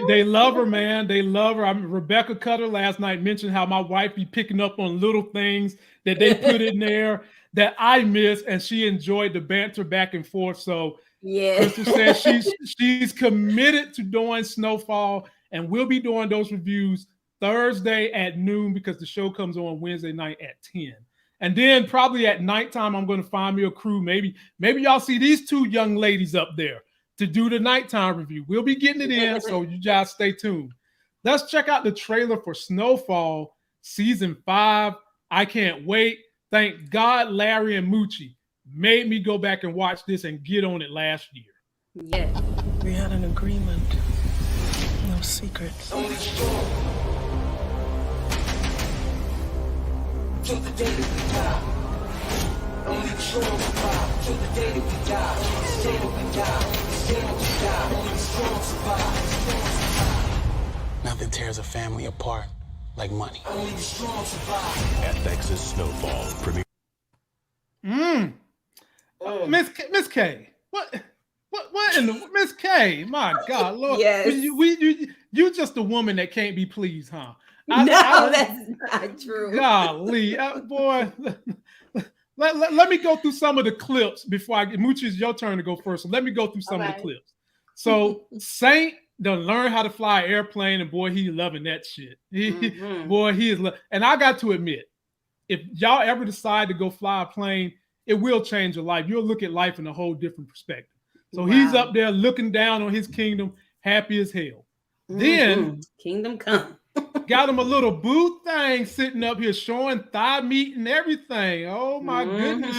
They love her, man. They love her. Rebecca Cutter last night mentioned how my wife be picking up on little things that they put in there that I miss, and she enjoyed the banter back and forth. So Crystal says she's committed to doing Snowfall. And we'll be doing those reviews Thursday at noon because the show comes on Wednesday night at 10. And then probably at nighttime, I'm going to find me a crew. Maybe y'all see these two young ladies up there to do the nighttime review. We'll be getting it in, so you guys stay tuned. Let's check out the trailer for Snowfall Season 5. I can't wait. Thank God Larry and Moochie made me go back and watch this and get on it last year. Yeah. We had an agreement. secrets. Nothing tears a family apart like money. FX's Snowfall premiere. Miss K, what in the Miss K? My God, Lord, Yes. you just a woman that can't be pleased, huh? That's not true. Golly, boy. Let me go through some of the clips before I get Moochie. It's your turn to go first. So let me go through some of the clips. So Saint done learn how to fly an airplane, and boy, he loving that shit. Boy, he is. And I got to admit, if y'all ever decide to go fly a plane, it will change your life. You'll look at life in a whole different perspective. So he's up there looking down on his kingdom, happy as hell. Then kingdom come. Got him a little booth thing sitting up here showing thigh meat and everything. Oh my goodness,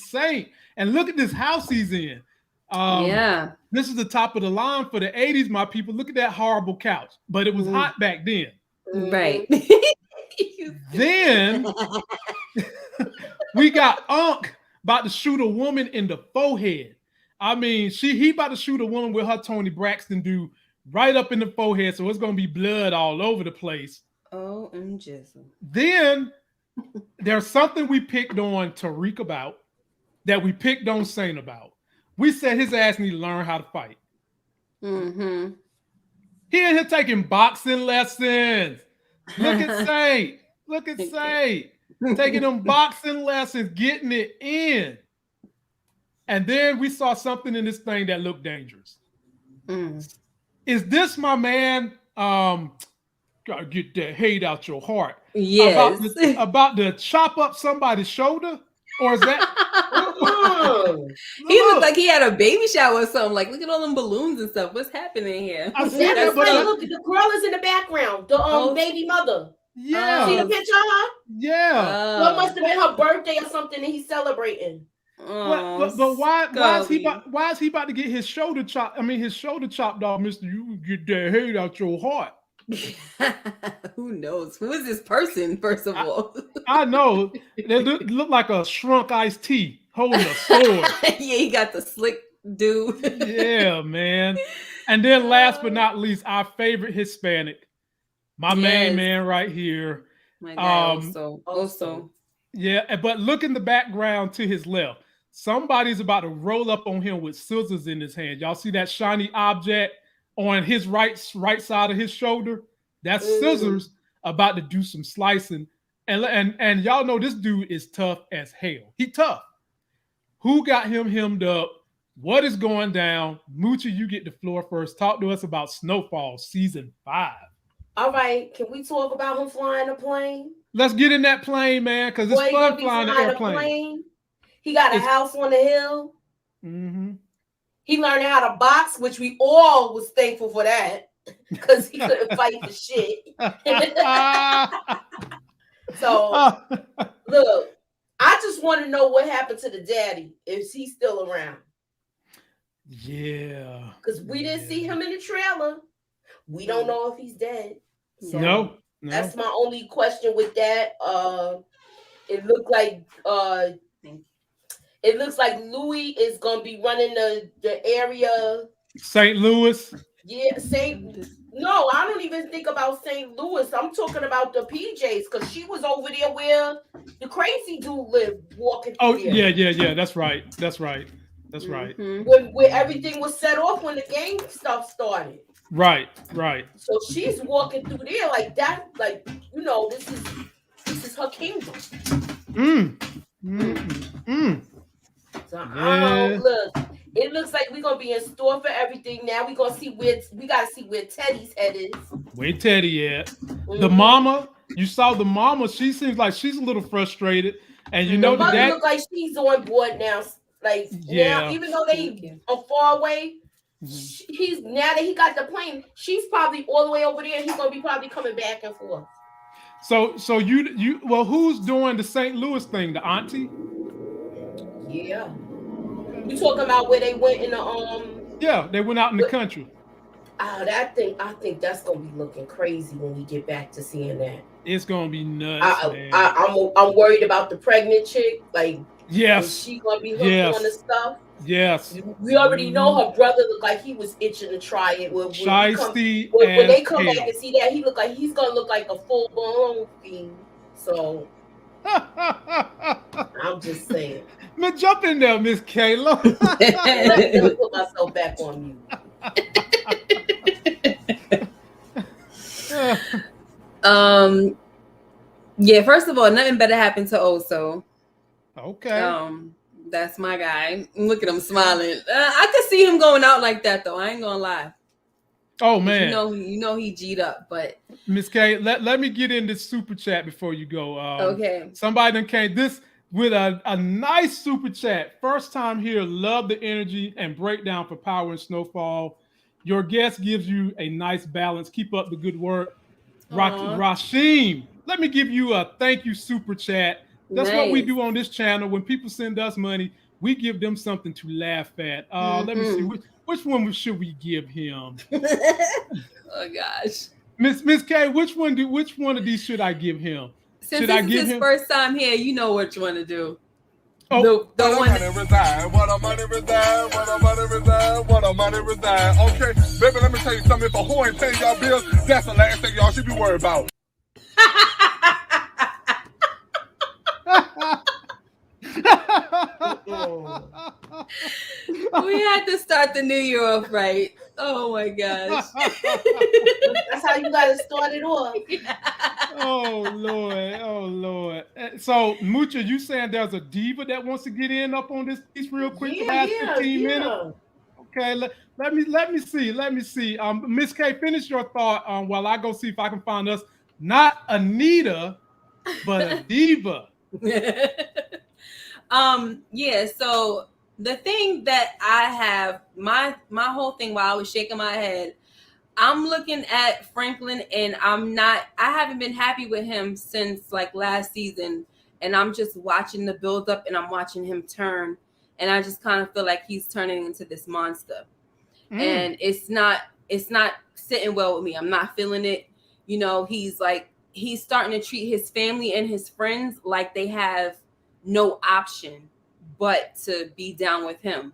Saint. And look at this house he's in. This is the top of the line for the 80s, my people. Look at that horrible couch. But it was hot back then. Right. Then we got Unc about to shoot a woman in the forehead. I mean, he about to shoot a woman with her Tony Braxton do right up in the forehead, so it's gonna be blood all over the place. OMG. Then there's something we picked on Tariq about that we picked on Saint about. We said his ass need to learn how to fight. He in here taking boxing lessons. Look at Saint. Look at Saint. Taking them boxing lessons, getting it in. And then we saw something in this thing that looked dangerous. Is this my man? Gotta get that hate out your heart. Yes. About to chop up somebody's shoulder? Or is that he looked like he had a baby shower or something. Like, look at all them balloons and stuff. What's happening here? Look, the girl is in the background. The baby mother. Yeah. See the picture of her? Yeah. So it must have been her birthday or something, and he's celebrating. But why is he about to get his shoulder chopped? I mean, his shoulder chopped off, Mister. You get that hate out your heart. Who knows? Who is this person? First of all, I know they look like a shrunk iced tea holding a sword. Yeah, he got the slick dude. Yeah, man. And then last but not least, our favorite Hispanic, my main man right here. My God, also. Yeah, but look in the background to his left. Somebody's about to roll up on him with scissors in his hand. Y'all see that shiny object on his right side of his shoulder? That's scissors about to do some slicing. And y'all know this dude is tough as hell. He tough. Who got him hemmed up? What is going down? Moochie, you get the floor first. Talk to us about Snowfall season 5. All right, can we talk about him flying a plane? Let's get in that plane, man, because it's fun flying an airplane. He got a house on the hill. He learned how to box, which we all was thankful for that, because he couldn't fight for shit. So, look, I just want to know what happened to the daddy, if he's still around. Yeah. Because we didn't see him in the trailer. We don't know if he's dead. So no. That's my only question with that. It looks like Louis is gonna be running the area. St. Louis. Yeah, No, I don't even think about St. Louis. I'm talking about the PJs, because she was over there where the crazy dude lived, walking. Yeah. That's right. Where everything was set off when the gang stuff started. Right. So she's walking through there like that, like, you know, this is her kingdom. So look, it looks like we're gonna be in store for everything. Now we gotta see where Teddy's head is. Where Teddy at? The mama, you saw the mama. She seems like she's a little frustrated, and you know the mother dad look like she's on board now. Like now, even though they are far away. He's now that he got the plane, she's probably all the way over there. He's gonna be probably coming back and forth. So you well, who's doing the St. Louis thing? The auntie? Yeah. You talking about where they went in the Yeah, they went out in the country. I think that's gonna be looking crazy when we get back to seeing that. It's gonna be nuts, man. I'm worried about the pregnant chick. Like, yes, is she gonna be hooked on the stuff? Yes. We already know her brother looked like he was itching to try it. When they come back and see that, he's gonna look like a full blown fiend. So I'm just saying. Man, jump in there, Miss Kayla. Let me put myself back on mute. Yeah, first of all, nothing better happened to Oso. Okay. That's my guy. Look at him smiling. I could see him going out like that though. I ain't gonna lie. Oh man. You know he G'd up, but Miss K, let me get in this super chat before you go. Okay. Somebody done came this with a nice super chat. First time here, love the energy and breakdown for Power and Snowfall. Your guest gives you a nice balance. Keep up the good work. Rashim, let me give you a thank you super chat. That's what we do on this channel. When people send us money, we give them something to laugh at. Let me see. Which one should we give him? Oh gosh. Miss K, which one of these should I give him? Since this is his first time here, you know what you want to do. Oh, the one money reside, what a money reside, what a money reside, what a money reside. Okay, baby, let me tell you something. If a whore ain't paying y'all bills, that's the last thing y'all should be worried about. We had to start the new year off right. Oh my gosh. That's how you gotta start it off. Oh Lord. So Moochie, you saying there's a diva that wants to get in up on this piece real quick for the last 15 minutes? Okay, let me see. Miss K, finish your thought while I go see if I can find us not Anita, but a diva. Yeah, so the thing that I have, my whole thing while I was shaking my head, I'm looking at Franklin and I haven't been happy with him since like last season, and I'm just watching the build up and I'm watching him turn, and I just kind of feel like he's turning into this monster. And it's not sitting well with me. I'm not feeling it. You know, he's starting to treat his family and his friends like they have no option but to be down with him.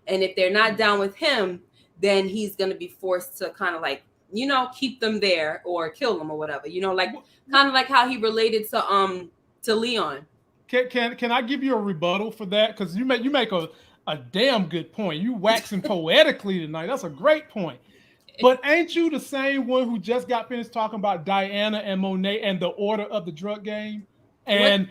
And if they're not down with him, then he's going to be forced to kind of like, you know, keep them there or kill them or whatever, you know, like kind of like how he related to Leon. Can I give you a rebuttal for that? Because you make a damn good point. You waxing poetically tonight. That's a great point. But ain't you the same one who just got finished talking about Diana and Monet and the order of the drug game? And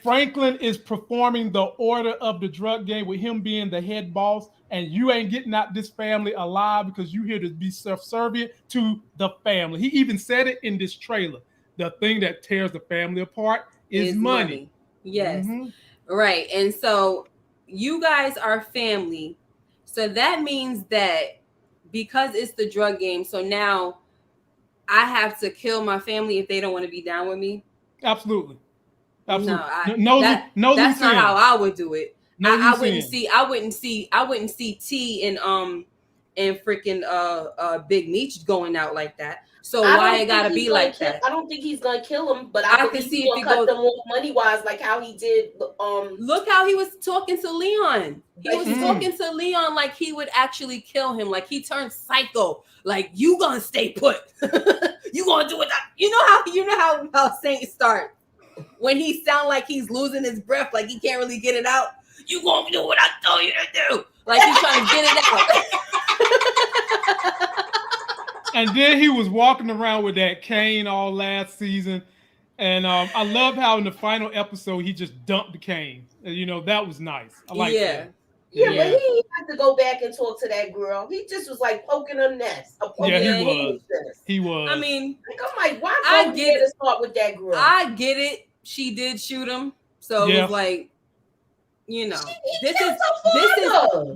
Franklin is performing the order of the drug game with him being the head boss, and you ain't getting out this family alive because you here to be subservient to the family. He even said it in this trailer. The thing that tears the family apart is money. Yes. Right. And so you guys are family. So that means that because it's the drug game, so now I have to kill my family if they don't want to be down with me? Absolutely. That's not how I would do it. I wouldn't see T and freaking Big Meech going out like that. So why it gotta be like that? I don't think he's gonna kill him, but I can see if he cut them off money wise, like how he did. Look how he was talking to Leon. He was talking to Leon like he would actually kill him. Like he turned psycho. Like you gonna stay put. You gonna do it. You know how Saint start when he sound like he's losing his breath, like he can't really get it out. You gonna do what I told you to do. Like he's trying to get it out. And then he was walking around with that cane all last season. And I love how in the final episode, he just dumped the cane. You know, that was nice. I like that. Yeah, but he had to go back and talk to that girl. He just was like poking her nest. He was. I mean, I'm like, why go get to start with that girl? I get it. She did shoot him. So it was like, you know,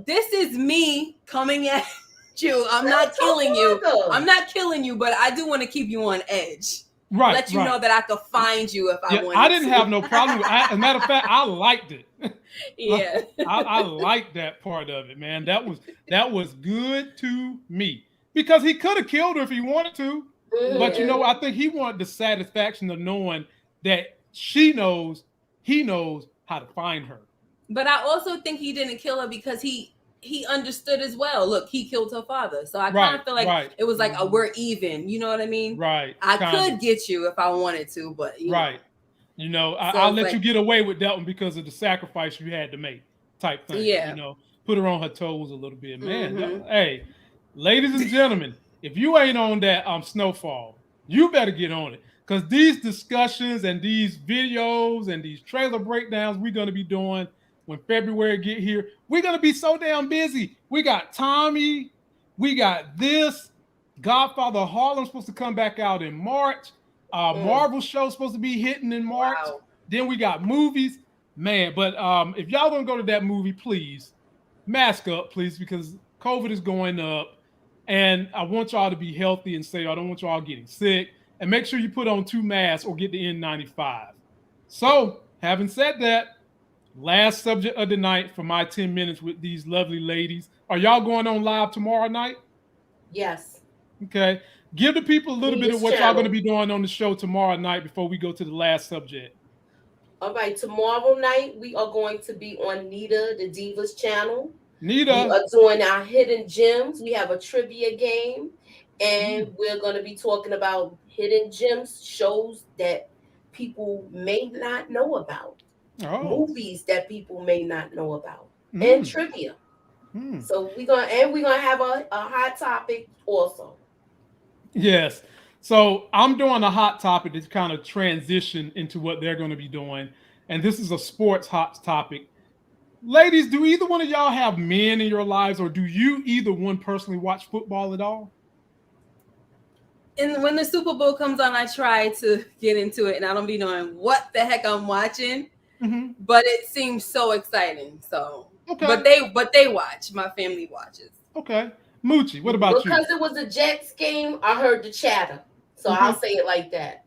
this is me coming at you. I'm not killing you. I'm not killing you, but I do want to keep you on edge. let you know that I could find you if I wanted to. I didn't have no problem with it. As a matter of fact, I liked it. Yeah. I liked that part of it, man. That was good to me. Because he could have killed her if he wanted to. But I think he wanted the satisfaction of knowing that he knows how to find her. But I also think he didn't kill her because he understood as well. Look, he killed her father. So I kind of feel like it was like we're even. You know what I mean? Right. I could get you if I wanted to, but I'll let you get away with that one because of the sacrifice you had to make, type thing. Yeah. Put her on her toes a little bit, man. Hey, ladies and gentlemen, if you ain't on that Snowfall, you better get on it because these discussions and these videos and these trailer breakdowns we're gonna be doing when February get here, we're gonna be so damn busy. We got Tommy, we got this Godfather Harlem's supposed to come back out in March. Marvel show's supposed to be hitting in March. Wow. Then we got movies, man. But if y'all gonna go to that movie, please mask up, please, because COVID is going up, and I want y'all to be healthy and safe. I don't want y'all getting sick, and make sure you put on 2 masks or get the N95. So, having said that, last subject of the night for my 10 minutes with these lovely ladies. Are y'all going on live tomorrow night? Yes. Okay. Give the people a little bit of what y'all going to be doing on the show tomorrow night before we go to the last subject. All right. Tomorrow night, we are going to be on Nita, the Divas channel. Nita. We are doing our hidden gems. We have a trivia game, and we're going to be talking about hidden gems, shows that people may not know about. Movies that people may not know about, and trivia. So we're gonna have a hot topic also. Yes. So I'm doing a hot topic to kind of transition into what they're going to be doing, and this is a sports hot topic. Ladies, do either one of y'all have men in your lives, or do you either one personally watch football at all? And when the Super Bowl comes on, I try to get into it, and I don't be knowing what the heck I'm watching. But it seems so exciting. So, but they watch. My family watches. Okay, Moochie, what about you? Because it was a Jets game, I heard the chatter, so I'll say it like that.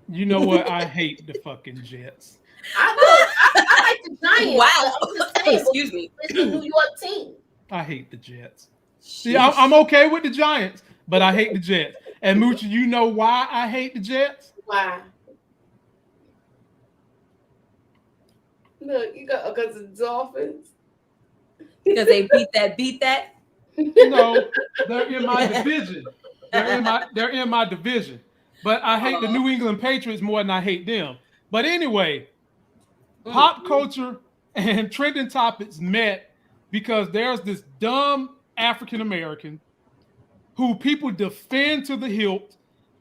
You know what? I hate the fucking Jets. I like the Giants. Wow. I'm just saying, Excuse me. It's the New York team. I hate the Jets. See, I'm okay with the Giants, but I hate the Jets. And Moochie, you know why I hate the Jets? Why? Look, you got because of the Dolphins. Because they beat that. No, they're in my division. They're in my division. But I hate the New England Patriots more than I hate them. But anyway, pop culture and trending topics met because there's this dumb African American who people defend to the hilt.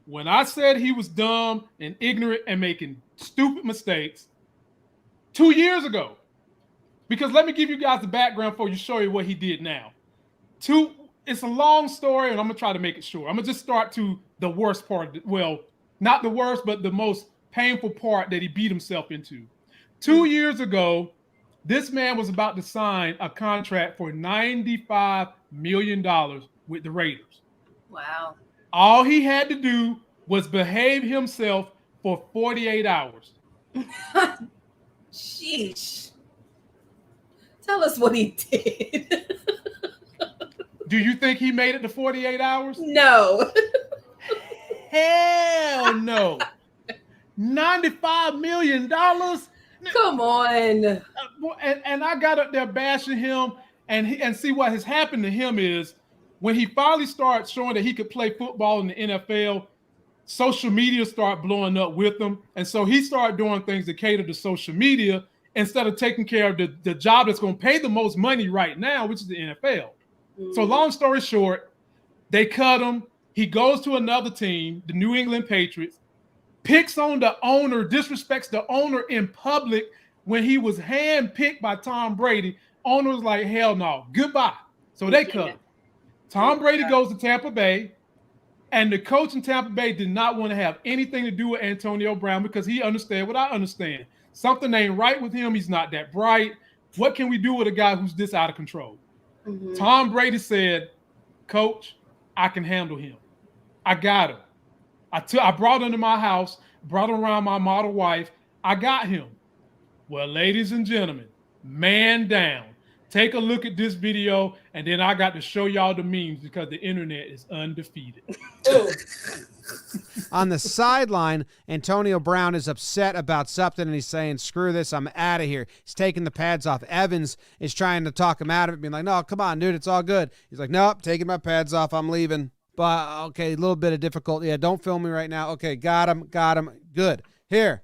When I said he was dumb and ignorant and making stupid mistakes 2 years ago, because let me give you guys the background before you show you what he did now. It's a long story, and I'm gonna try to make it short. I'm gonna just start to the worst part. Well, not the worst, but the most painful part that he beat himself into. 2 years ago, this man was about to sign a contract for $95 million with the Raiders. Wow. All he had to do was behave himself for 48 hours. Sheesh. Tell us what he did. Do you think he made it to 48 hours? No. Hell no. $95 million? Come on. And I got up there bashing him, and see what has happened to him is when he finally started showing that he could play football in the NFL, social media started blowing up with him. And so he started doing things that cater to social media instead of taking care of the job that's going to pay the most money right now, which is the NFL. So long story short, they cut him. He goes to another team, the New England Patriots, picks on the owner, disrespects the owner in public when he was handpicked by Tom Brady. Owner was like, hell no, goodbye. So they cut him. Tom Brady goes to Tampa Bay, and the coach in Tampa Bay did not want to have anything to do with Antonio Brown because he understands what I understand. Something ain't right with him. He's not that bright. What can we do with a guy who's this out of control? Tom Brady said, Coach, I can handle him. I got him. I brought him to my house, brought him around my model wife. I got him. Well, ladies and gentlemen, man down. Take a look at this video, and then I got to show y'all the memes because the internet is undefeated. On the sideline, Antonio Brown is upset about something, and he's saying, screw this, I'm out of here. He's taking the pads off. Evans is trying to talk him out of it, being like, no, come on, dude, it's all good. He's like, nope, taking my pads off, I'm leaving. But, okay, a little bit of difficulty. Yeah, don't film me right now. Okay, got him, good. Here,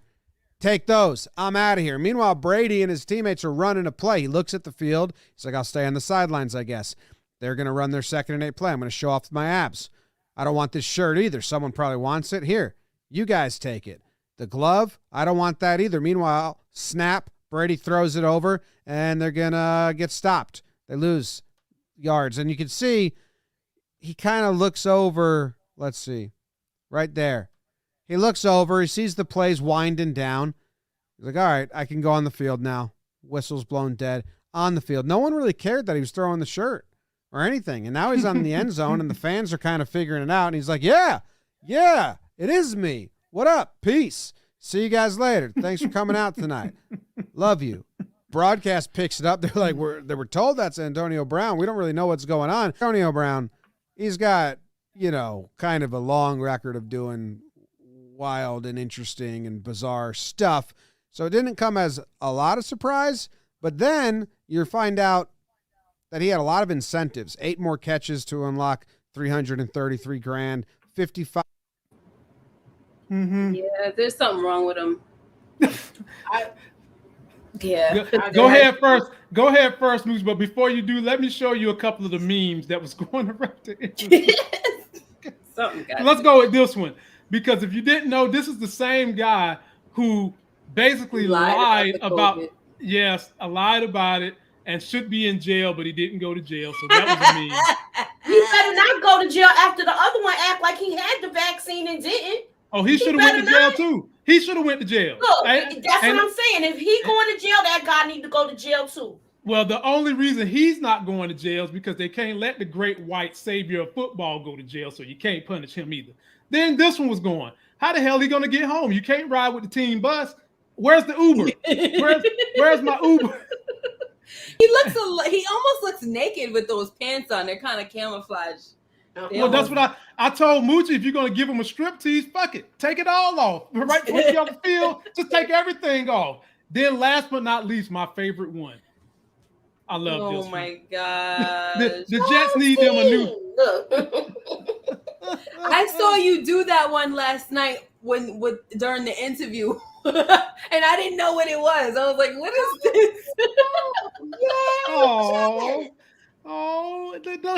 take those. I'm out of here. Meanwhile, Brady and his teammates are running a play. He looks at the field. He's like, I'll stay on the sidelines, I guess. They're going to run their 2nd and 8 play. I'm going to show off my abs. I don't want this shirt either. Someone probably wants it. Here, you guys take it. The glove, I don't want that either. Meanwhile, snap, Brady throws it over, and they're going to get stopped. They lose yards. And you can see he kind of looks over. Let's see. Right there. He looks over. He sees the plays winding down. He's like, all right, I can go on the field now. Whistle's blown dead. On the field. No one really cared that he was throwing the shirt or anything. And now he's on the end zone, and the fans are kind of figuring it out. And he's like, yeah, it is me. What up? Peace. See you guys later. Thanks for coming out tonight. Love you. Broadcast picks it up. They're like, they were told that's Antonio Brown. We don't really know what's going on. Antonio Brown, he's got, kind of a long record of doing wild and interesting and bizarre stuff. So it didn't come as a lot of surprise, but then you find out that he had a lot of incentives. 8 more catches to unlock $333,000, 55. Yeah, there's something wrong with him. Go ahead first, Moose. But before you do, let me show you a couple of the memes that was going around the internet. Let's go with this one, because if you didn't know, this is the same guy who basically lied about it and should be in jail, but he didn't go to jail. So that was a meme. He better not go to jail after the other one act like he had the vaccine and didn't. Oh, he should have went to jail too. He should have went to jail. Look, that's what I'm saying. If he going to jail, that guy need to go to jail too. Well, the only reason he's not going to jail is because they can't let the great white savior of football go to jail, so you can't punish him either. Then this one was going. How the hell are he going to get home? You can't ride with the team bus. Where's the Uber? Where's my Uber? He almost looks naked with those pants on. They're kind of camouflage. Well, that's what I told Moochie. If you're going to give him a striptease, fuck it. Take it all off. Right before you on the field, just take everything off. Then last but not least, my favorite one. I love this one. Oh, my God. The Jets need them a new... I saw you do that one last night during the interview. And I didn't know what it was. I was like, what is this?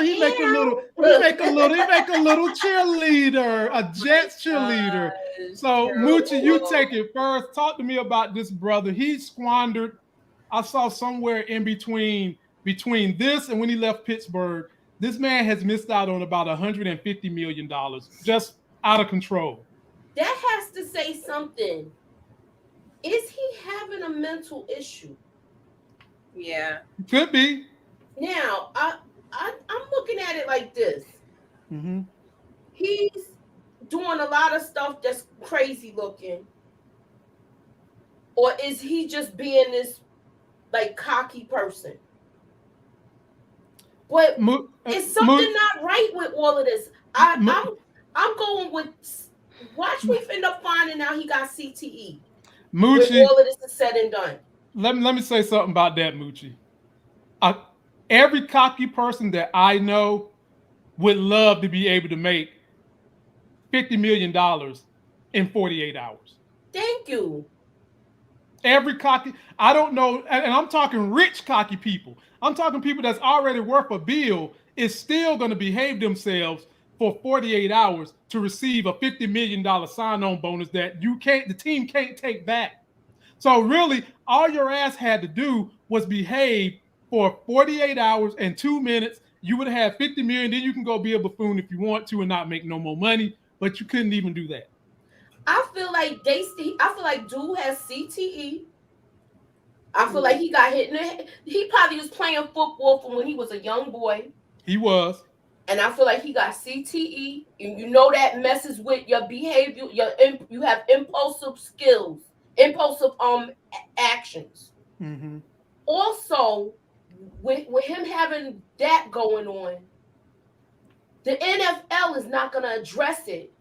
He make a little cheerleader, a Jets cheerleader. So Moochie, you take it first. Talk to me about this brother. He squandered. I saw somewhere in between this and when he left Pittsburgh, this man has missed out on about $150 million, just out of control. That has to say something. Is he having a mental issue? Yeah. Could be. Now, I'm looking at it like this. Mm-hmm. He's doing a lot of stuff that's crazy looking. Or is he just being this cocky person? But is something not right with all of this? I'm going with watch we end up finding out he got CTE. Moochie, when all of this is said and done. Let me say something about that, Moochie. Every cocky person that I know would love to be able to make $50 million in 48 hours. Thank you. Every cocky, I don't know, and I'm talking rich cocky people. I'm talking people that's already worth a bill is still going to behave themselves for 48 hours to receive a $50 million sign-on bonus that the team can't take back. So really, all your ass had to do was behave for 48 hours and 2 minutes. You would have $50 million. Then you can go be a buffoon if you want to and not make no more money. But you couldn't even do that. I feel like dude has CTE. I feel like he got hit in the head. He probably was playing football from when he was a young boy. He was. And I feel like he got CTE, and you know that messes with your behavior. You have impulsive skills, impulsive actions. Mm-hmm. Also, with him having that going on, the NFL is not going to address it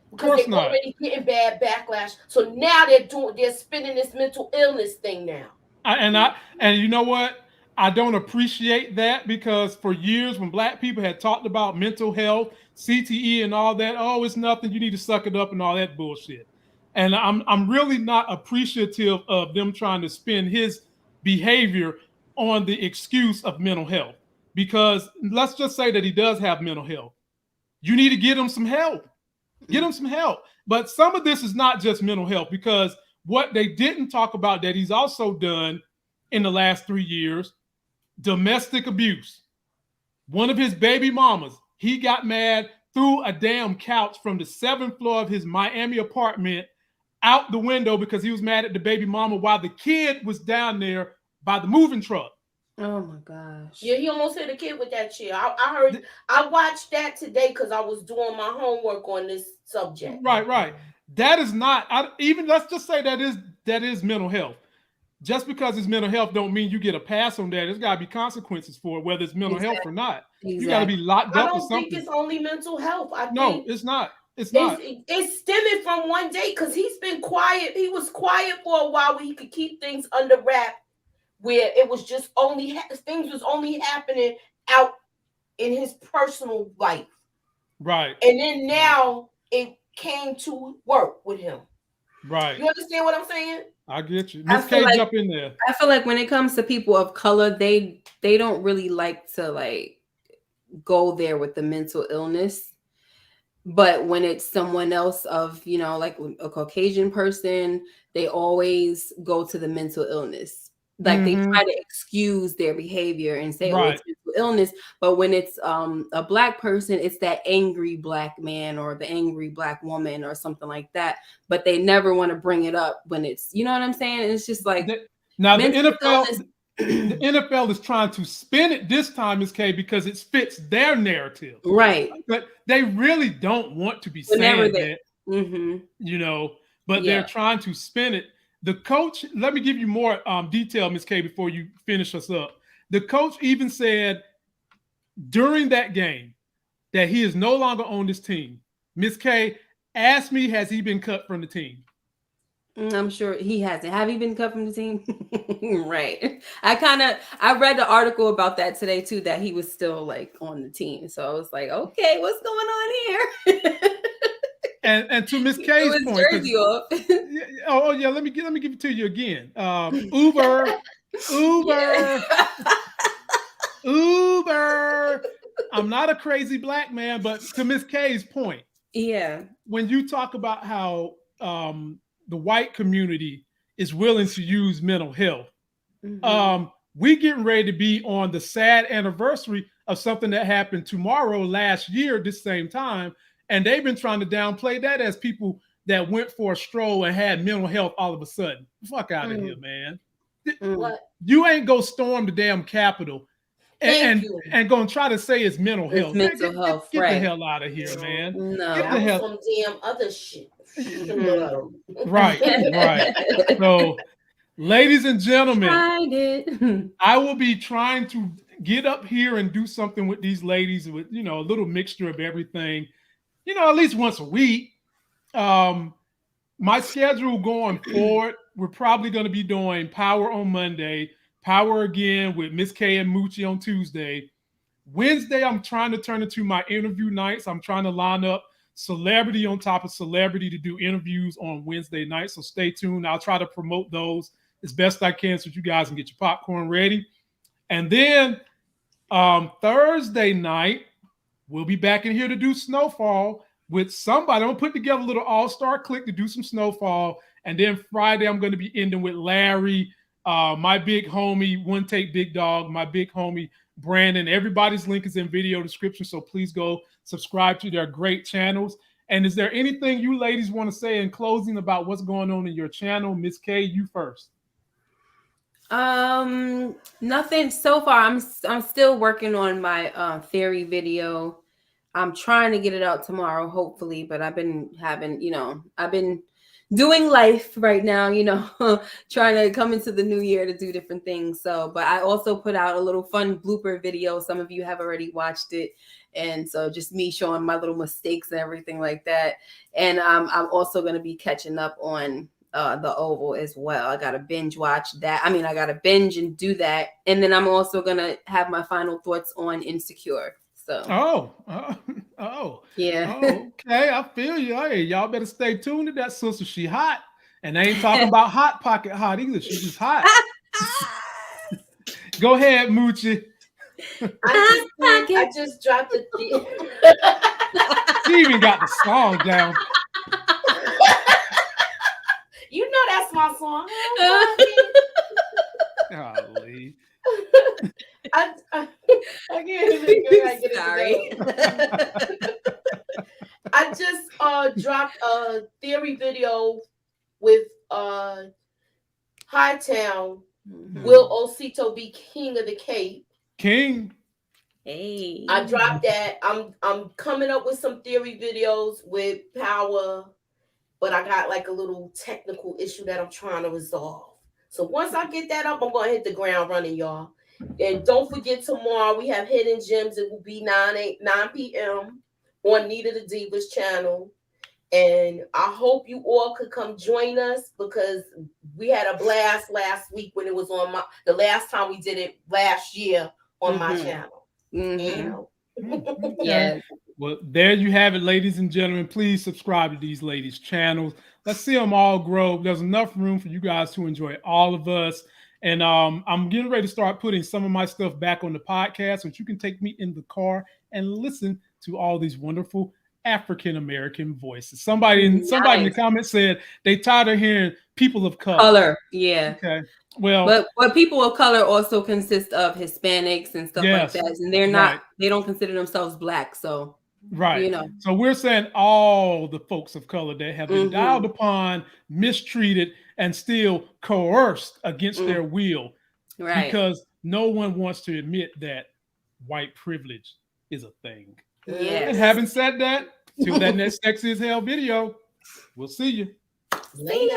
because they're already getting bad backlash. So now they're spinning this mental illness thing now. And you know what? I don't appreciate that, because for years when black people had talked about mental health, CTE, and all that, oh, it's nothing, you need to suck it up and all that bullshit. And I'm really not appreciative of them trying to spin his behavior on the excuse of mental health, because let's just say that he does have mental health. You need to get him some help. Get him some help. But some of this is not just mental health, because what they didn't talk about that he's also done in the last 3 years, domestic abuse. One of his baby mamas, he got mad, threw a damn couch from the 7th floor of his Miami apartment out the window because he was mad at the baby mama while the kid was down there by the moving truck. Oh my gosh. Yeah, he almost hit a kid with that chair. I watched that today because I was doing my homework on this subject. Right. That is not, even let's just say that is mental health. Just because it's mental health don't mean you get a pass on that. There's got to be consequences for it, whether it's mental health or not. Exactly. You got to be locked up or something. I don't think it's only mental health. No, it's not. It's not. It's stemming from one day, because he's been quiet. He was quiet for a while where he could keep things under wrap, where it was just things was only happening out in his personal life. Right. And then now it came to work with him. Right. You understand what I'm saying? I get you. Miss K, jump in there. I feel like when it comes to people of color, they don't really like to go there with the mental illness. But when it's someone else of, like a Caucasian person, they always go to the mental illness. Like they try to excuse their behavior and say, oh, it's mental illness. But when it's a black person, it's that angry black man or the angry black woman or something like that. But they never want to bring it up when it's, you know what I'm saying? And it's just like, now the NFL is trying to spin it this time, Ms. K, because it fits their narrative. Right. But they really don't want to be saying that, but they're trying to spin it. The coach, let me give you more detail, Ms. K, before you finish us up. The coach even said during that game that he is no longer on this team. Ms. K, ask me, has he been cut from the team? I'm sure he hasn't. Have you been cut from the team? Right. I read the article about that today too, that he was still on the team. So I was like, okay, what's going on here? And to Miss K's point, let me give it to you again. Uber. I'm not a crazy black man, but to Miss K's point, when you talk about how the white community is willing to use mental health, we getting ready to be on the sad anniversary of something that happened tomorrow last year this same time. And they've been trying to downplay that as people that went for a stroll and had mental health all of a sudden. Fuck out of here, man. What? You ain't go storm the damn Capitol and go and try to say it's mental health. Mental health, get the hell out of here, man. No, get the hell. Some damn other shit. Right. So, ladies and gentlemen, I will be trying to get up here and do something with these ladies with, a little mixture of everything. At least once a week. My schedule going forward, we're probably going to be doing Power on Monday, Power again with Miss K and Moochie on Tuesday. Wednesday, I'm trying to turn into my interview nights. I'm trying to line up celebrity on top of celebrity to do interviews on Wednesday night. So stay tuned. I'll try to promote those as best I can so you guys can get your popcorn ready. And then Thursday night, we'll be back in here to do Snowfall with somebody. I'm going to put together a little all-star clique to do some Snowfall. And then Friday, I'm going to be ending with Larry, my big homie, One Take Big Dog, my big homie, Brandon. Everybody's link is in video description, so please go subscribe to their great channels. And is there anything you ladies want to say in closing about what's going on in your channel? Miss K, you first. Nothing so far. I'm still working on my theory video. I'm trying to get it out tomorrow, hopefully, but I've been having, I've been doing life right now, trying to come into the new year to do different things. So, but I also put out a little fun blooper video. Some of you have already watched it. And so just me showing my little mistakes and everything like that. And I'm also going to be catching up on the Oval as well. I got to binge watch that. I mean, I got to binge and do that. And then I'm also going to have my final thoughts on Insecure. So. Yeah. Okay, I feel you. Hey, y'all better stay tuned to that sister. She hot. And I ain't talking about hot pocket hot either. She's just hot. Go ahead, Moochie. I just dropped the She even got the song down. You know that's my song. Golly. I can't even get it. I just dropped a theory video with Hightown. Will Osito be king of the Cape? King. Hey. I dropped that. I'm coming up with some theory videos with Power, but I got like a little technical issue that I'm trying to resolve. So once I get that up, I'm gonna hit the ground running, y'all. And don't forget, tomorrow we have Hidden Gems. It will be 9 p.m. on Nita the Divas channel. And I hope you all could come join us, because we had a blast last week when it was on the last time we did it last year on my channel. Yeah. Well, there you have it, ladies and gentlemen. Please subscribe to these ladies' channels. Let's see them all grow. There's enough room for you guys to enjoy all of us. And I'm getting ready to start putting some of my stuff back on the podcast, so you can take me in the car and listen to all these wonderful African-American voices. Somebody in the comments said they tired of hearing people of color. Yeah. Okay. Well, but people of color also consist of Hispanics and stuff like that, and they're not. They don't consider themselves black. So So we're saying all the folks of color that have been dialed upon, mistreated, and still coerced against their will, because no one wants to admit that white privilege is a thing. And having said that, till that next Sexy as Hell video, we'll see you Later.